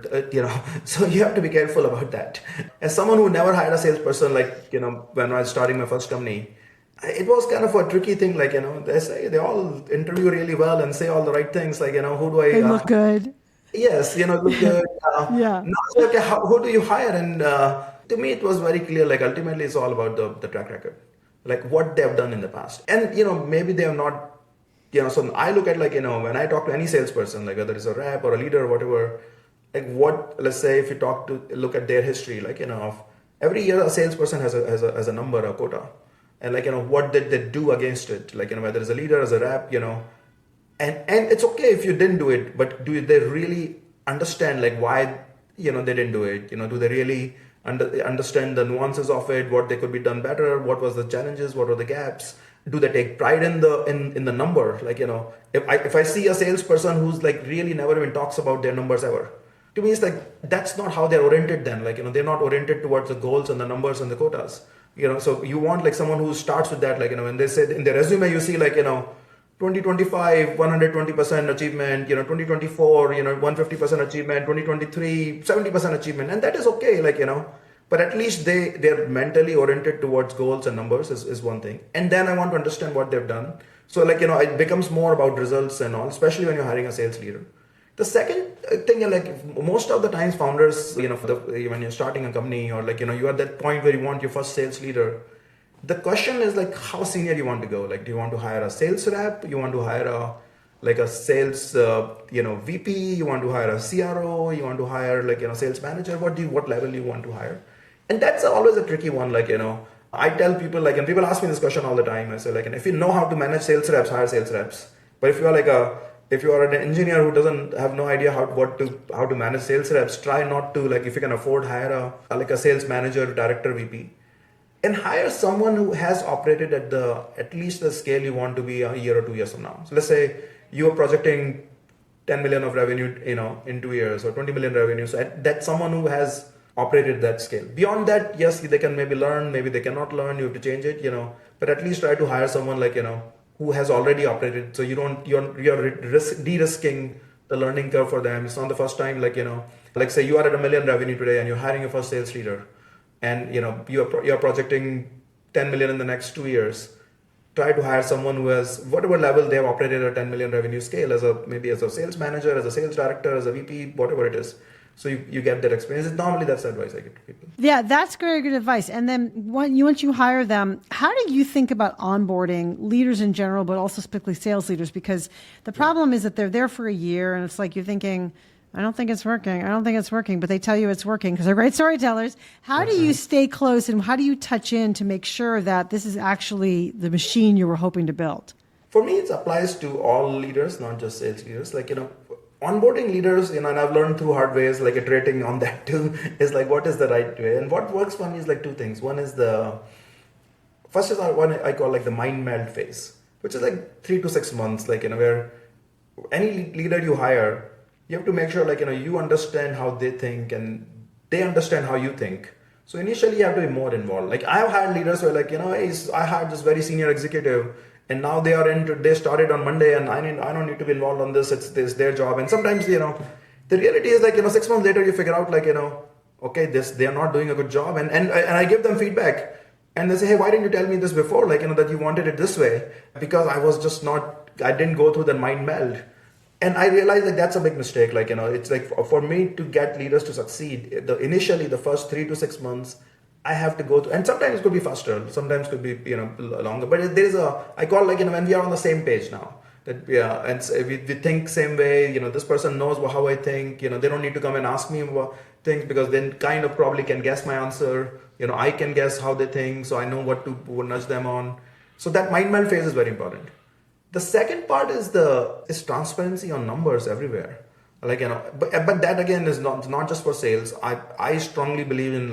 so you have to be careful about that. As someone who never hired a salesperson, like, when I was starting my first company, it was kind of a tricky thing. Like, they all interview really well and say all the right things. Like, who do I... They look good. Yes, look good. Yeah. Now it's like, okay, who do you hire? And to me, it was very clear, like, ultimately, it's all about the track record. Like, what they have done in the past. And, maybe they have not... so I look at like, when I talk to any salesperson, like whether it's a rep or a leader or whatever, like let's say if you look at their history, like, of every year a salesperson has a number, a quota. And like, what did they do against it? Like, whether it's a leader, as a rep, and it's okay if you didn't do it, but do they really understand like why, they didn't do it? Do they really understand the nuances of it, what they could be done better? What was the challenges? What were the gaps? Do they take pride in the number? Like, if I see a salesperson who's like really never even talks about their numbers ever, to me it's like, that's not how they're oriented then. Like, they're not oriented towards the goals and the numbers and the quotas. So you want like someone who starts with that, like, when they said in their resume, you see like, 2025, 120% achievement, 2024, 150% achievement, 2023, 70% achievement. And that is okay, like, but at least they're mentally oriented towards goals and numbers is one thing. And then I want to understand what they've done. So like, it becomes more about results and all, especially when you're hiring a sales leader. The second thing, like most of the times founders, when you're starting a company or like, you're at that point where you want your first sales leader, the question is like how senior you want to go. Like, do you want to hire a sales rep? You want to hire a sales, VP? You want to hire a CRO? You want to hire like, sales manager? What level you want to hire? And that's always a tricky one. Like, I tell people like, and people ask me this question all the time. I say like, if you know how to manage sales reps, hire sales reps. But if you are an engineer who doesn't have no idea how to manage sales reps, try not to, like, if you can afford, hire a sales manager, director, VP. And hire someone who has operated at least the scale you want to be a year or 2 years from now. So let's say you are projecting 10 million of revenue, in 2 years, or 20 million revenue. So that's someone who has operated that scale. Beyond that, yes, they can maybe learn, maybe they cannot learn, you have to change it, but at least try to hire someone like, who has already operated. So you're de-risking the learning curve for them. It's not the first time, like say you are at a million revenue today and you're hiring your first sales leader, and you're projecting 10 million in the next 2 years. Try to hire someone who has whatever level they have operated at a 10 million revenue scale, maybe as a sales manager, as a sales director, as a VP, whatever it is. So you get that experience. Normally that's the advice I give to people. Yeah, that's very good advice. And then once you hire them, how do you think about onboarding leaders in general, but also specifically sales leaders? Because the problem is that they're there for a year and it's like you're thinking, I don't think it's working, but they tell you it's working because they're great storytellers. How do you stay close and how do you touch in to make sure that this is actually the machine you were hoping to build? For me, it applies to all leaders, not just sales leaders. Onboarding leaders, and I've learned through hard ways, iterating on that too, is what is the right way. And what works for me is two things. One is first is one I call the mind meld phase, which is 3 to 6 months, where any leader you hire, you have to make sure you understand how they think and they understand how you think. So initially you have to be more involved. I've had leaders where I had this very senior executive and now they started on Monday and I don't need to be involved on this. It's their job. And sometimes, the reality is 6 months later you figure out okay, they are not doing a good job. And I give them feedback and they say, hey, why didn't you tell me this before? That you wanted it this way, because I didn't go through the mind meld. And I realized that's a big mistake. It's for me to get leaders to succeed, initially the first 3 to 6 months, I have to go through, and sometimes it could be faster, sometimes could be, longer, but there is I call when we are on the same page now, that and we think same way, this person knows how I think, they don't need to come and ask me about things because then kind of probably can guess my answer, I can guess how they think, so I know what to nudge them on. So that mind meld phase is very important. The second part is transparency on numbers everywhere. But that again is not just for sales. I strongly believe in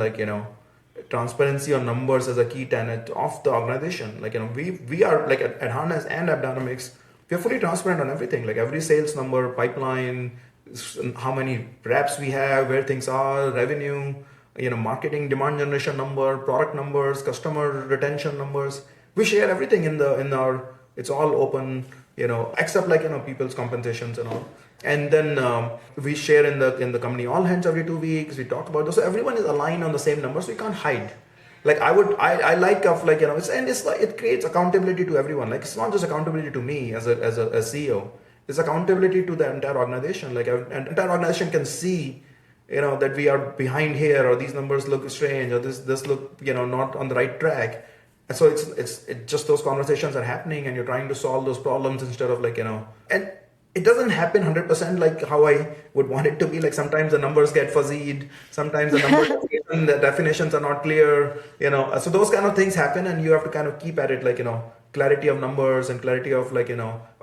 transparency on numbers as a key tenet of the organization. We are at Harness and AppDynamics, we are fully transparent on everything. Every sales number, pipeline, how many reps we have, where things are, revenue, marketing, demand generation number, product numbers, customer retention numbers. We share everything in our. It's all open, except people's compensations and all. And then we share in the company all hands every 2 weeks. We talk about those. So everyone is aligned on the same numbers. So you can't hide. It creates accountability to everyone. It's not just accountability to me as a CEO. It's accountability to the entire organization. An entire organization can see, that we are behind here, or these numbers look strange, or this look, not on the right track. And so it's just those conversations are happening and you're trying to solve those problems instead of and it doesn't happen 100% how I would want it to be. Sometimes the numbers get fuzzied, sometimes the numbers the definitions are not clear, so those kind of things happen and you have to kind of keep at it, clarity of numbers and clarity of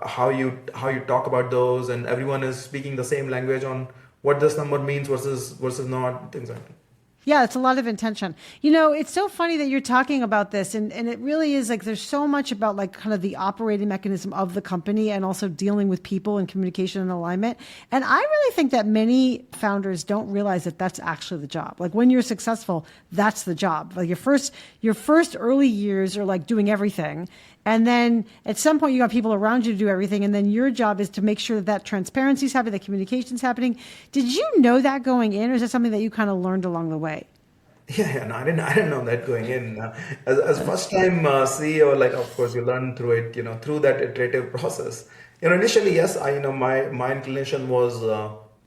how you talk about those, and everyone is speaking the same language on what this number means versus not, things like that. Yeah, it's a lot of intention. It's so funny that you're talking about this, and it really is there's so much about kind of the operating mechanism of the company and also dealing with people and communication and alignment. And I really think that many founders don't realize that that's actually the job. When you're successful, that's the job. Your first early years are doing everything. And then at some point you got people around you to do everything. And then your job is to make sure that transparency is happening, that communication is happening. Did you know that going in, or is that something that you kind of learned along the way? Yeah, no, I didn't know that going in. As first time CEO, of course you learn through it, through that iterative process. Initially, yes, my inclination was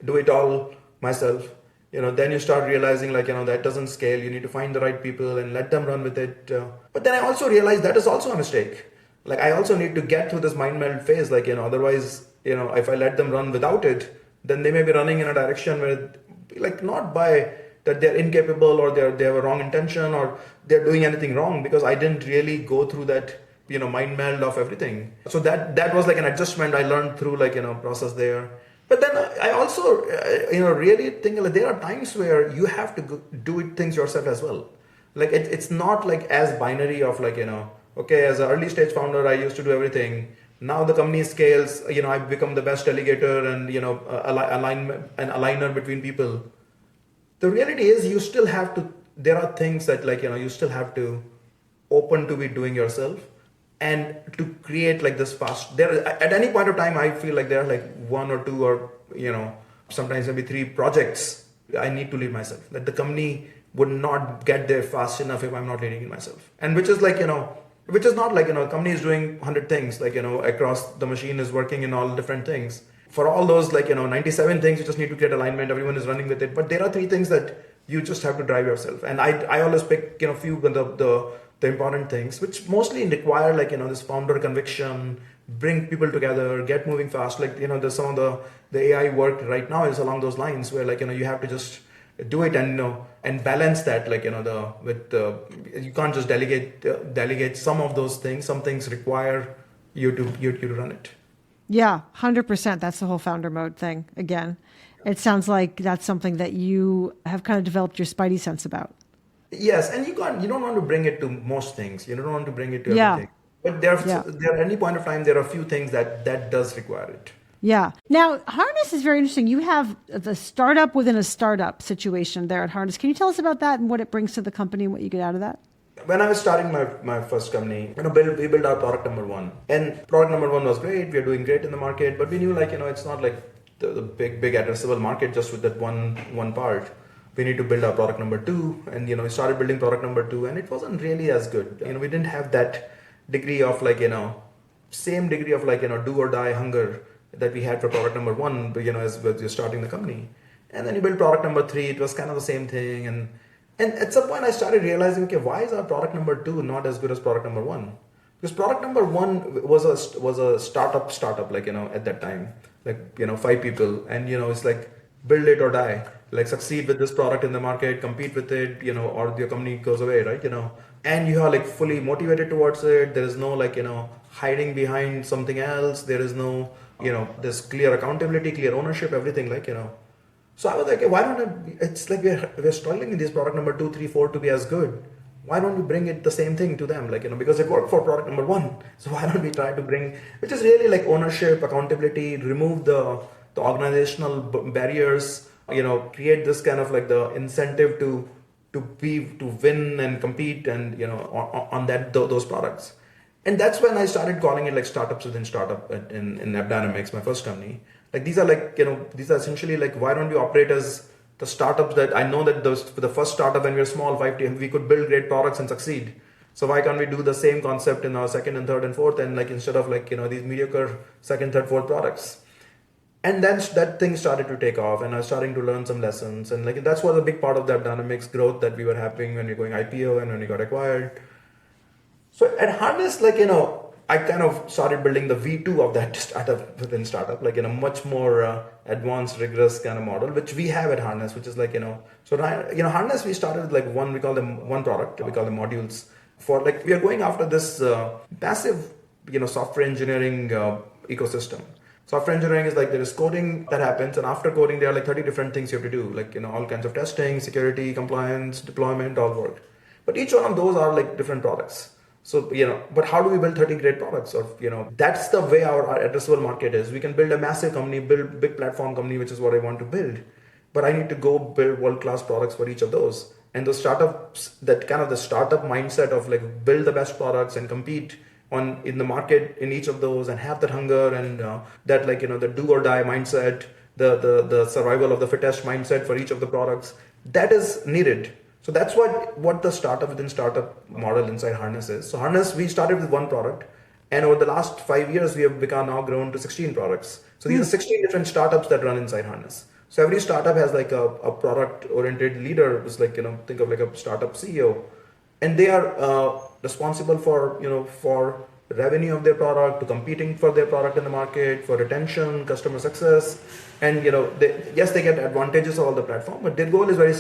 do it all myself. Then you start realizing that doesn't scale. You need to find the right people and let them run with it. But then I also realized that is also a mistake. I also need to get through this mind meld phase. Otherwise, if I let them run without it, then they may be running in a direction where, not by that they're incapable or they have a wrong intention or they're doing anything wrong, because I didn't really go through that, mind meld of everything. So that was an adjustment I learned through process there. But then I also, really think there are times where you have to do things yourself as well. It's not as binary of okay, as an early stage founder, I used to do everything. Now the company scales, I've become the best delegator and, aligner between people. The reality is you still have to, there are things that you still have to open to be doing yourself and to create like this fast, there at any point of time, I feel like there are like one or two or, sometimes maybe three projects I need to lead myself, that the company would not get there fast enough if I'm not leading it myself. And which is which is not company is doing 100 things, across the machine is working in all different things. For all those 97 things, you just need to get alignment, everyone is running with it. But there are three things that you just have to drive yourself. And I always pick, few of the important things, which mostly require this founder conviction, bring people together, get moving fast. There's some of the AI work right now is along those lines where you have to just do it and balance that you can't just delegate some of those things. Some things require you to run it. Yeah, 100%. That's the whole founder mode thing. Again, it sounds like that's something that you have kind of developed your spidey sense about. Yes, and you don't want to bring it to most things. You don't want to bring it to everything. But there at any point of time, there are a few things that does require it. Yeah. Now, Harness is very interesting. You have the startup within a startup situation there at Harness. Can you tell us about that and what it brings to the company and what you get out of that? When I was starting my first company, we built our product number one. And product number one was great. We are doing great in the market. But we knew it's not like the big addressable market just with that one part. We need to build our product number two. And, we started building product number two. And it wasn't really as good. We didn't have that degree of same degree of do or die hunger that we had for product number one, as you're starting the company. And then you build product number three, it was kind of the same thing. And at some point I started realizing, okay, why is our product number two not as good as product number one? Because product number one was a startup, at that time, 5 people. And, it's build it or die, succeed with this product in the market, compete with it, or your company goes away, right? And you are fully motivated towards it. There is no hiding behind something else. There is no, there's clear accountability, clear ownership, everything So I was like, why don't it's we're struggling in this product number 2, 3, 4 to be as good. Why don't we bring it the same thing to them? Because it worked for product number one. So why don't we try to bring, which is really ownership, accountability, remove the organizational barriers, create this kind of the incentive to win and compete and, on those products. And that's when I started calling it startups within startup in AppDynamics, my first company. These are these are essentially why don't we operate as the startups that I know that for the first startup when we were small, 5 teams, we could build great products and succeed. So why can't we do the same concept in our second and third and fourth and instead of these mediocre second, third, fourth products? And then that thing started to take off and I was starting to learn some lessons. And that's was a big part of the AppDynamics growth that we were having when we were going IPO and when we got acquired. So at Harness, I kind of started building the V2 of that startup within startup, in a much more advanced, rigorous kind of model, which we have at Harness, which is so Harness, we started with one, we call them one product, we call them modules for we are going after this massive, software engineering ecosystem. Software engineering is there is coding that happens, and after coding, there are 30 different things you have to do, all kinds of testing, security, compliance, deployment, all work. But each one of those are different products. So, but how do we build 30 great products? Or, that's the way our addressable market is. We can build a massive company, build big platform company, which is what I want to build. But I need to go build world-class products for each of those. And those startups, that kind of the startup mindset of build the best products and compete in the market in each of those and have that hunger and that the do or die mindset, the survival of the fittest mindset for each of the products, that is needed. So that's what the startup within startup model inside Harness is. So Harness, we started with one product, and over the last 5 years, we have now grown to 16 products. So these are 16 different startups that run inside Harness. So every startup has a product-oriented leader, who's think of a startup CEO, and they are responsible for revenue of their product, to competing for their product in the market, for retention, customer success, and they get advantages of all the platform, but their goal is very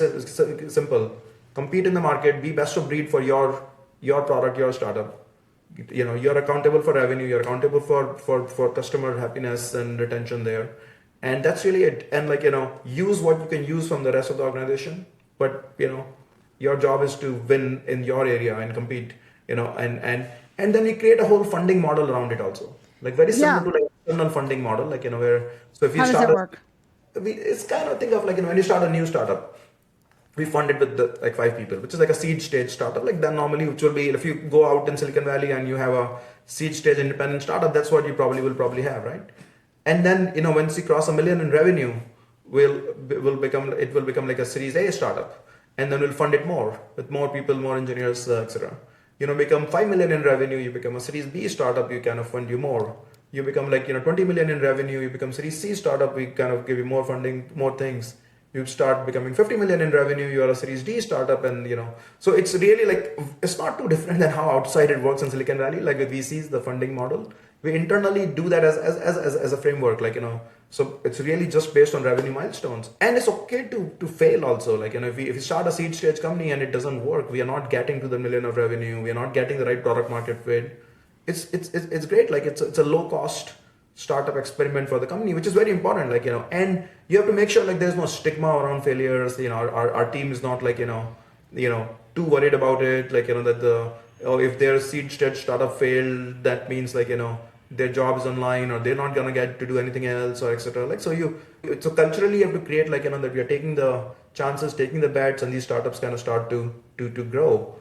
simple. Compete in the market, be best of breed for your product, your startup. You're accountable for revenue, you're accountable for customer happiness and retention there. And that's really it. And use what you can use from the rest of the organization, but your job is to win in your area and compete, and then we create a whole funding model around it also, like very Yeah. similar to like external funding model, like, where, so if you How does that start work? it's kind of think of like, when you start a new startup, we fund it with like 5 people, which is like a seed stage startup. Like then normally, which will be if you go out in Silicon Valley and you have a seed stage independent startup, that's what you probably have, right? And then once you cross 1 million in revenue, it will become like a Series A startup, and then we'll fund it more with more people, more engineers, etc. Become 5 million in revenue, you become a Series B startup, you kind of fund you more. You become like 20 million in revenue, you become Series C startup, we kind of give you more funding, more things. You start becoming 50 million in revenue, you are a Series D startup, and so it's really like, it's not too different than how outside it works in Silicon Valley, like with VCs, the funding model. We internally do that as a framework, like, so it's really just based on revenue milestones. And it's okay to fail also. Like, if we start a seed stage company and it doesn't work, we are not getting to the million of revenue, we are not getting the right product market fit. It's great. Like, it's a low cost startup experiment for the company, which is very important. Like, and you have to make sure like there's no stigma around failures. Our team is not like, too worried about it. Like, that if their seed stage startup failed, that means like, their job is online or they're not gonna get to do anything else, or etc. Like, so culturally you have to create like, that we are taking the chances, taking the bets, and these startups kind of start to grow.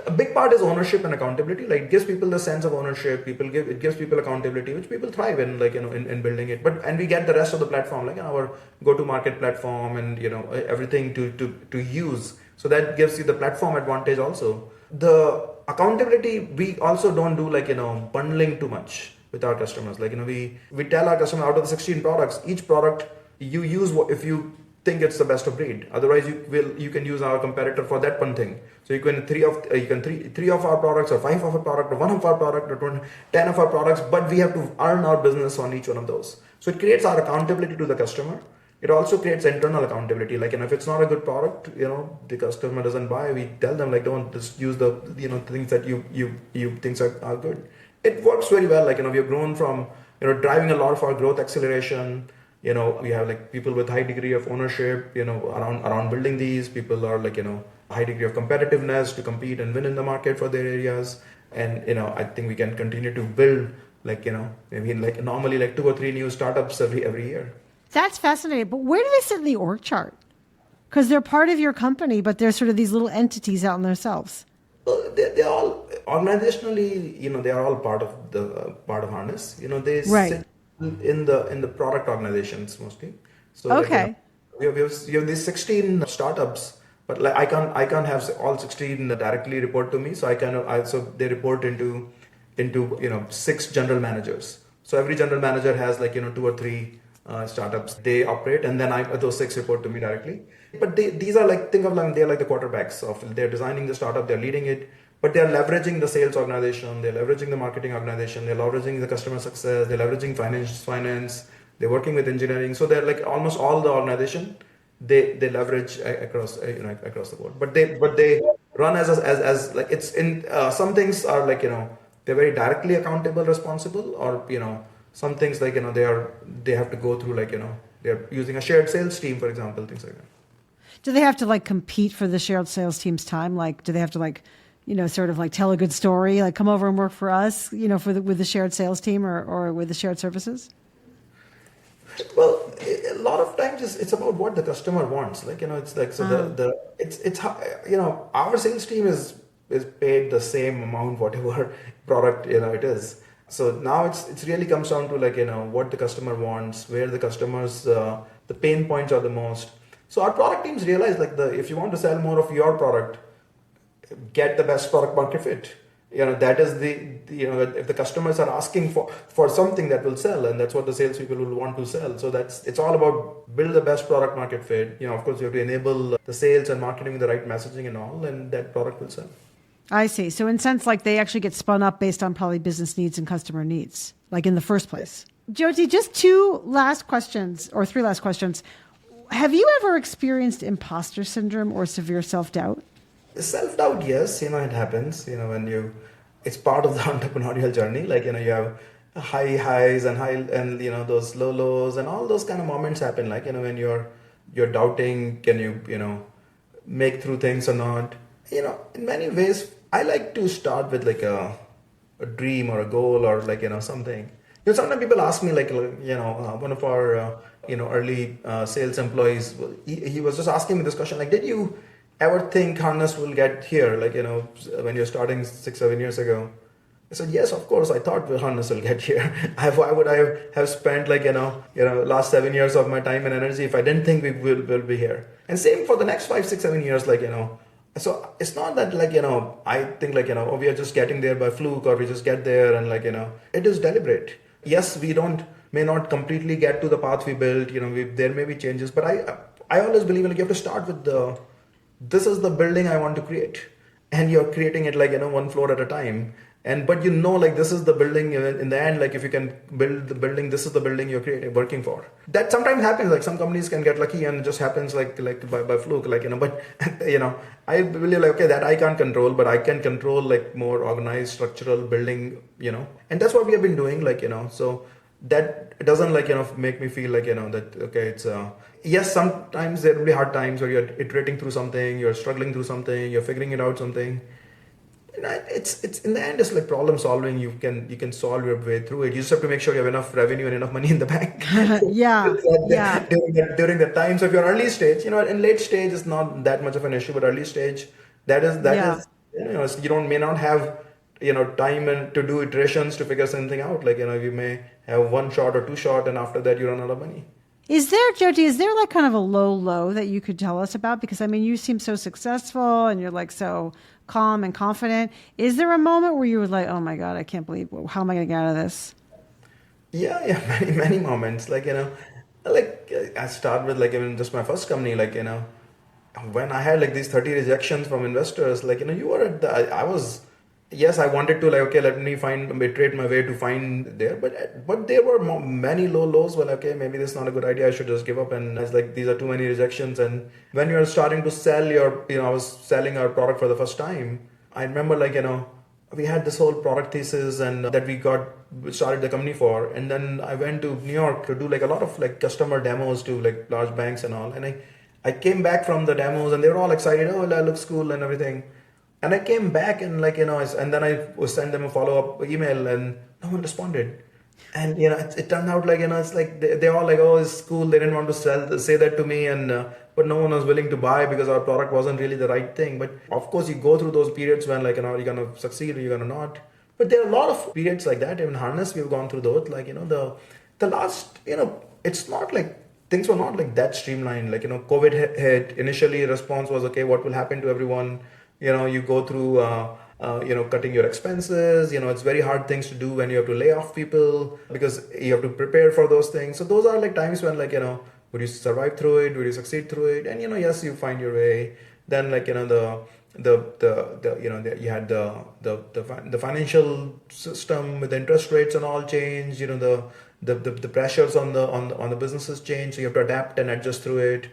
A big part is ownership and accountability. Like, it gives people the sense of ownership. It gives people accountability, which people thrive in, like, in building it. And we get the rest of the platform, like our go-to-market platform, and everything to use. So that gives you the platform advantage also. The accountability, we also don't do like, bundling too much with our customers. Like, we tell our customer, out of the 16 products, each product you use if you think it's the best of breed. Otherwise, you can use our competitor for that one thing. So you can three of our products, or 5 of our product, or 1 of our product, or 10 of our products. But we have to earn our business on each one of those. So it creates our accountability to the customer. It also creates internal accountability. Like, if it's not a good product, the customer doesn't buy, we tell them like, don't just use the things that you think are good. It works very well. Like, we have grown from driving a lot of our growth acceleration. We have like people with high degree of ownership, around building these. People are like, high degree of competitiveness to compete and win in the market for their areas. And, I think we can continue to build like, maybe like normally like 2 or 3 new startups every year. That's fascinating. But where do they sit in the org chart? Because they're part of your company, but they're sort of these little entities out in themselves. They're all organizationally, they are all part of Harness. They Right. sit in the product organizations mostly. So Okay. like, we have these 16 startups, but like I can't have all 16 directly report to me. So so they report into 6 general managers. So every general manager has like 2 or 3 startups they operate, and then those 6 report to me directly. But these are like, think of them, they're like the quarterbacks of, they're designing the startup, they're leading it, but they're leveraging the sales organization, they're leveraging the marketing organization, they're leveraging the customer success, they're leveraging finance, they're working with engineering. So they're like almost all the organization they leverage across across the board. But they run as like, it's in some things are like, they're very directly accountable, responsible, or some things like, they have to go through like, they're using a shared sales team, for example, things like that. Do they have to like compete for the shared sales team's time? Like, do they have to like, sort of like tell a good story, like come over and work for us, with the shared sales team or with the shared services? Well, a lot of times it's about what the customer wants. Like, it's like, so our sales team is paid the same amount, whatever product, it is. So now it's really comes down to like, what the customer wants, where the customers, the pain points are the most. So our product teams realize like, if you want to sell more of your product, get the best product market fit. That is if the customers are asking for something that will sell, and that's what the salespeople will want to sell. So it's all about build the best product market fit. Of course, you have to enable the sales and marketing with the right messaging and all, and that product will sell. I see. So in a sense, like they actually get spun up based on probably business needs and customer needs, like in the first place. Jyoti, just 3 last questions. Have you ever experienced imposter syndrome or severe self-doubt? Self-doubt, yes, it happens, when it's part of the entrepreneurial journey. Like, you have high highs and those low lows, and all those kind of moments happen. Like, when you're doubting, can you, make through things or not? In many ways, I like to start with like a a dream or a goal or like, something. Sometimes people ask me like, one of our, early sales employees, he was just asking me this question, like, did you ever think Harness will get here? Like, when you're starting 6-7 years ago. I said, yes, of course. I thought Harness will get here. Why would I have spent like, last 7 years of my time and energy if I didn't think we will be here? And same for the next 5, 6, 7 years, like, so it's not that like, I think like, oh, we are just getting there by fluke or we just get there and like, it is deliberate. Yes, we may not completely get to the path we built, there may be changes, but I always believe like you have to start with this is the building I want to create. And you're creating it like, one floor at a time. But like this is the building in the end, like if you can build the building, this is the building you're creating, working for. That sometimes happens, like some companies can get lucky and it just happens like by fluke, like, but, I believe like, okay, that I can't control, but I can control like more organized structural building, and that's what we have been doing, like, so that doesn't like, make me feel like, that, okay, it's, yes, sometimes there will be hard times where you're iterating through something, you're struggling through something, you're figuring it out something. It's in the end, it's like problem solving. You can solve your way through it. You just have to make sure you have enough revenue and enough money in the bank. Yeah. During that time. So if you're early stage, in late stage it's not that much of an issue, but early stage, that is you may not have time and to do iterations to figure something out. Like you may have one shot or two shot, and after that you run out of money. Is there like kind of a low that you could tell us about? Because I mean, you seem so successful and you're like so calm and confident. Is there a moment where you were like, oh my God, I can't believe, how am I going to get out of this? Yeah, many moments. Like, like I start with like even just my first company, like, when I had like these 30 rejections from investors, like, you were at yes, I wanted to like, okay, let me iterate my way to find there, but there were many lows. Well, okay, maybe this is not a good idea. I should just give up. And it's like, these are too many rejections. And when you're starting to sell I was selling our product for the first time. I remember like, we had this whole product thesis and that we started the company for. And then I went to New York to do like a lot of like customer demos to like large banks and all. And I came back from the demos and they were all excited. Oh, that looks cool and everything. And I came back and like, and then I sent them a follow-up email and no one responded. And, it turned out like, it's like, they all like, oh, it's cool. They didn't want to say that to me. And, but no one was willing to buy because our product wasn't really the right thing. But of course you go through those periods when like, you're going to succeed or you're going to not. But there are a lot of periods like that. Even Harness, we've gone through those, like, the last, it's not like, things were not like that streamlined. Like, COVID hit, initially response was, okay, what will happen to everyone? You go through, cutting your expenses. It's very hard things to do when you have to lay off people because you have to prepare for those things. So those are like times when like, would you survive through it? Would you succeed through it? And, yes, you find your way. Then like, you had the financial system with the interest rates and all change, the pressures on the businesses change. So you have to adapt and adjust through it.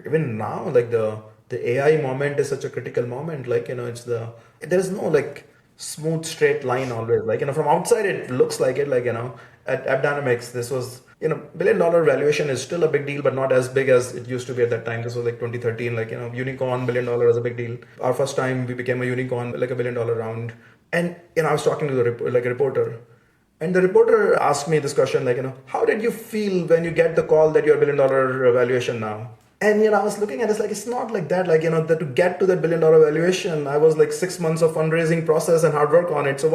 Even now, like the AI moment is such a critical moment. Like, there's no like smooth straight line always. Like, from outside it looks like it, like, at AppDynamics, this was, $1 billion valuation is still a big deal, but not as big as it used to be at that time. This was like 2013, like, unicorn, $1 billion is a big deal. Our first time we became a unicorn, like $1 billion round. And, I was talking to a reporter. And the reporter asked me this question, like, how did you feel when you get the call that you're $1 billion valuation now? And, I was looking at it, like, it's not like that. Like, that to get to that $1 billion valuation, I was like 6 months of fundraising process and hard work on it. So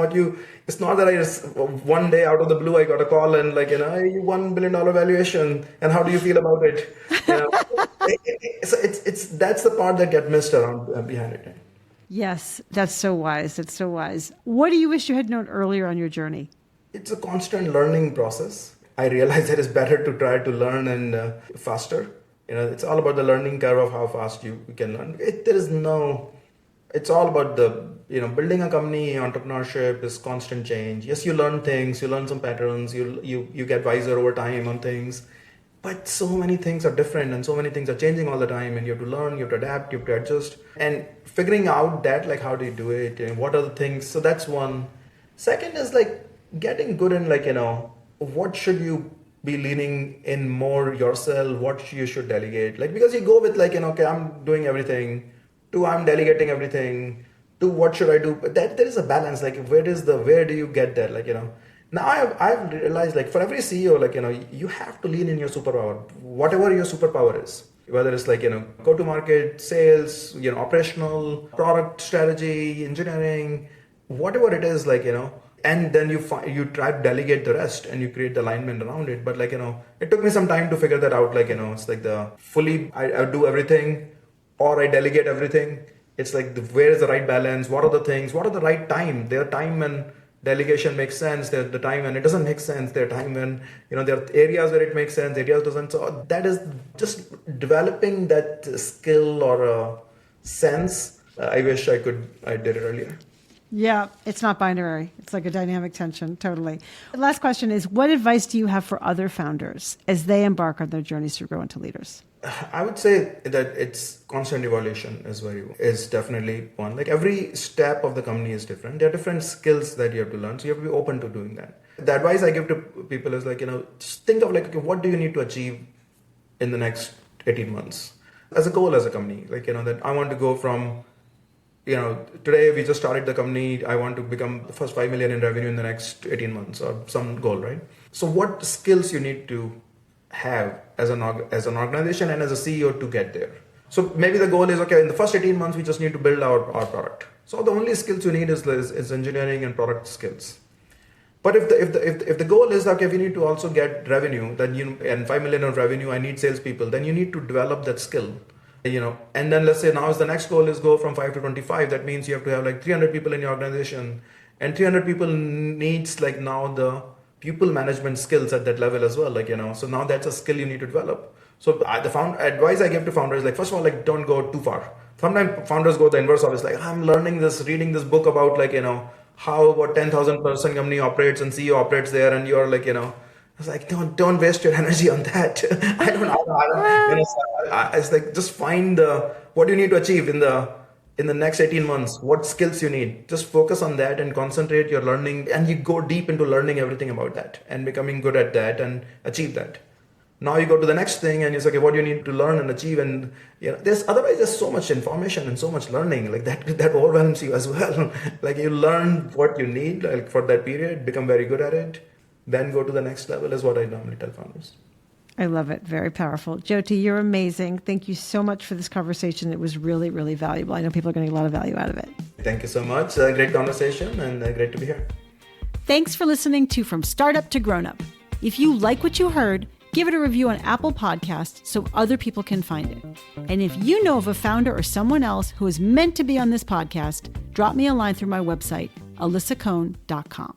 it's not that I just, one day out of the blue, I got a call and like, you won $1 billion valuation. And how do you feel about it? That's the part that gets missed around behind it. Yes, that's so wise. That's so wise. What do you wish you had known earlier on your journey? It's a constant learning process. I realize that it's better to try to learn and faster. It's all about the learning curve of how fast you can learn. It's all about building a company. Entrepreneurship is constant change. Yes, you learn things, you learn some patterns, you get wiser over time on things. But so many things are different and so many things are changing all the time, and you have to learn, you have to adapt, you have to adjust. And figuring out that, like, how do you do it and what are the things? So that's one. Second is like getting good in like, what should you be leaning in more yourself, what you should delegate. Like, because you go with like, okay, I'm doing everything, to I'm delegating everything, to what should I do. But there is a balance. Like where do you get there? Like, now I've realized, like, for every CEO, like, you have to lean in your superpower, whatever your superpower is, whether it's like, go to market, sales, operational, product strategy, engineering, whatever it is, like, and then you try to delegate the rest and you create the alignment around it. But like, it took me some time to figure that out. Like, it's like I do everything or I delegate everything. It's like, where is the right balance? What are the things? What are the right time? There are time when delegation makes sense. There's the time when it doesn't make sense. There are time when, there are areas where it makes sense, areas doesn't. So that is just developing that skill or a sense. I wish I did it earlier. Yeah, it's not binary. It's like a dynamic tension, totally. The last question is, what advice do you have for other founders as they embark on their journeys to grow into leaders? I would say that it's constant evaluation is definitely one. Like every step of the company is different. There are different skills that you have to learn. So you have to be open to doing that. The advice I give to people is like, just think of like, okay, what do you need to achieve in the next 18 months as a goal as a company? Like, that I want to go from, today we just started the company. I want to become the first 5 million in revenue in the next 18 months or some goal, right? So what skills you need to have as an organization and as a CEO to get there. So maybe the goal is, okay, in the first 18 months, we just need to build our product. So the only skills you need is engineering and product skills. But if the goal is, okay, we need to also get revenue, then and 5 million of revenue, I need salespeople, then you need to develop that skill. And then let's say now is the next goal is go from 5 to 25. That means you have to have like 300 people in your organization, and 300 people needs like now the people management skills at that level as well. Like, so now that's a skill you need to develop. So the advice I give to founders, like, first of all, like, don't go too far. Sometimes founders go the inverse of it. It's like, I'm reading this book about like, how about 10,000 person company operates and CEO operates there. And you're like, it's like, don't waste your energy on that. I don't know. It's like, just find what you need to achieve in the next 18 months, what skills you need. Just focus on that and concentrate your learning, and you go deep into learning everything about that and becoming good at that and achieve that. Now you go to the next thing and you say, okay, what do you need to learn and achieve? And there's so much information and so much learning like that overwhelms you as well. Like, you learn what you need like for that period, become very good at it, then go to the next level is what I normally tell founders. I love it. Very powerful. Jyoti, you're amazing. Thank you so much for this conversation. It was really, really valuable. I know people are getting a lot of value out of it. Thank you so much. Great conversation and great to be here. Thanks for listening to From Startup to Grown Up. If you like what you heard, give it a review on Apple Podcasts so other people can find it. And if you know of a founder or someone else who is meant to be on this podcast, drop me a line through my website, alisacohn.com.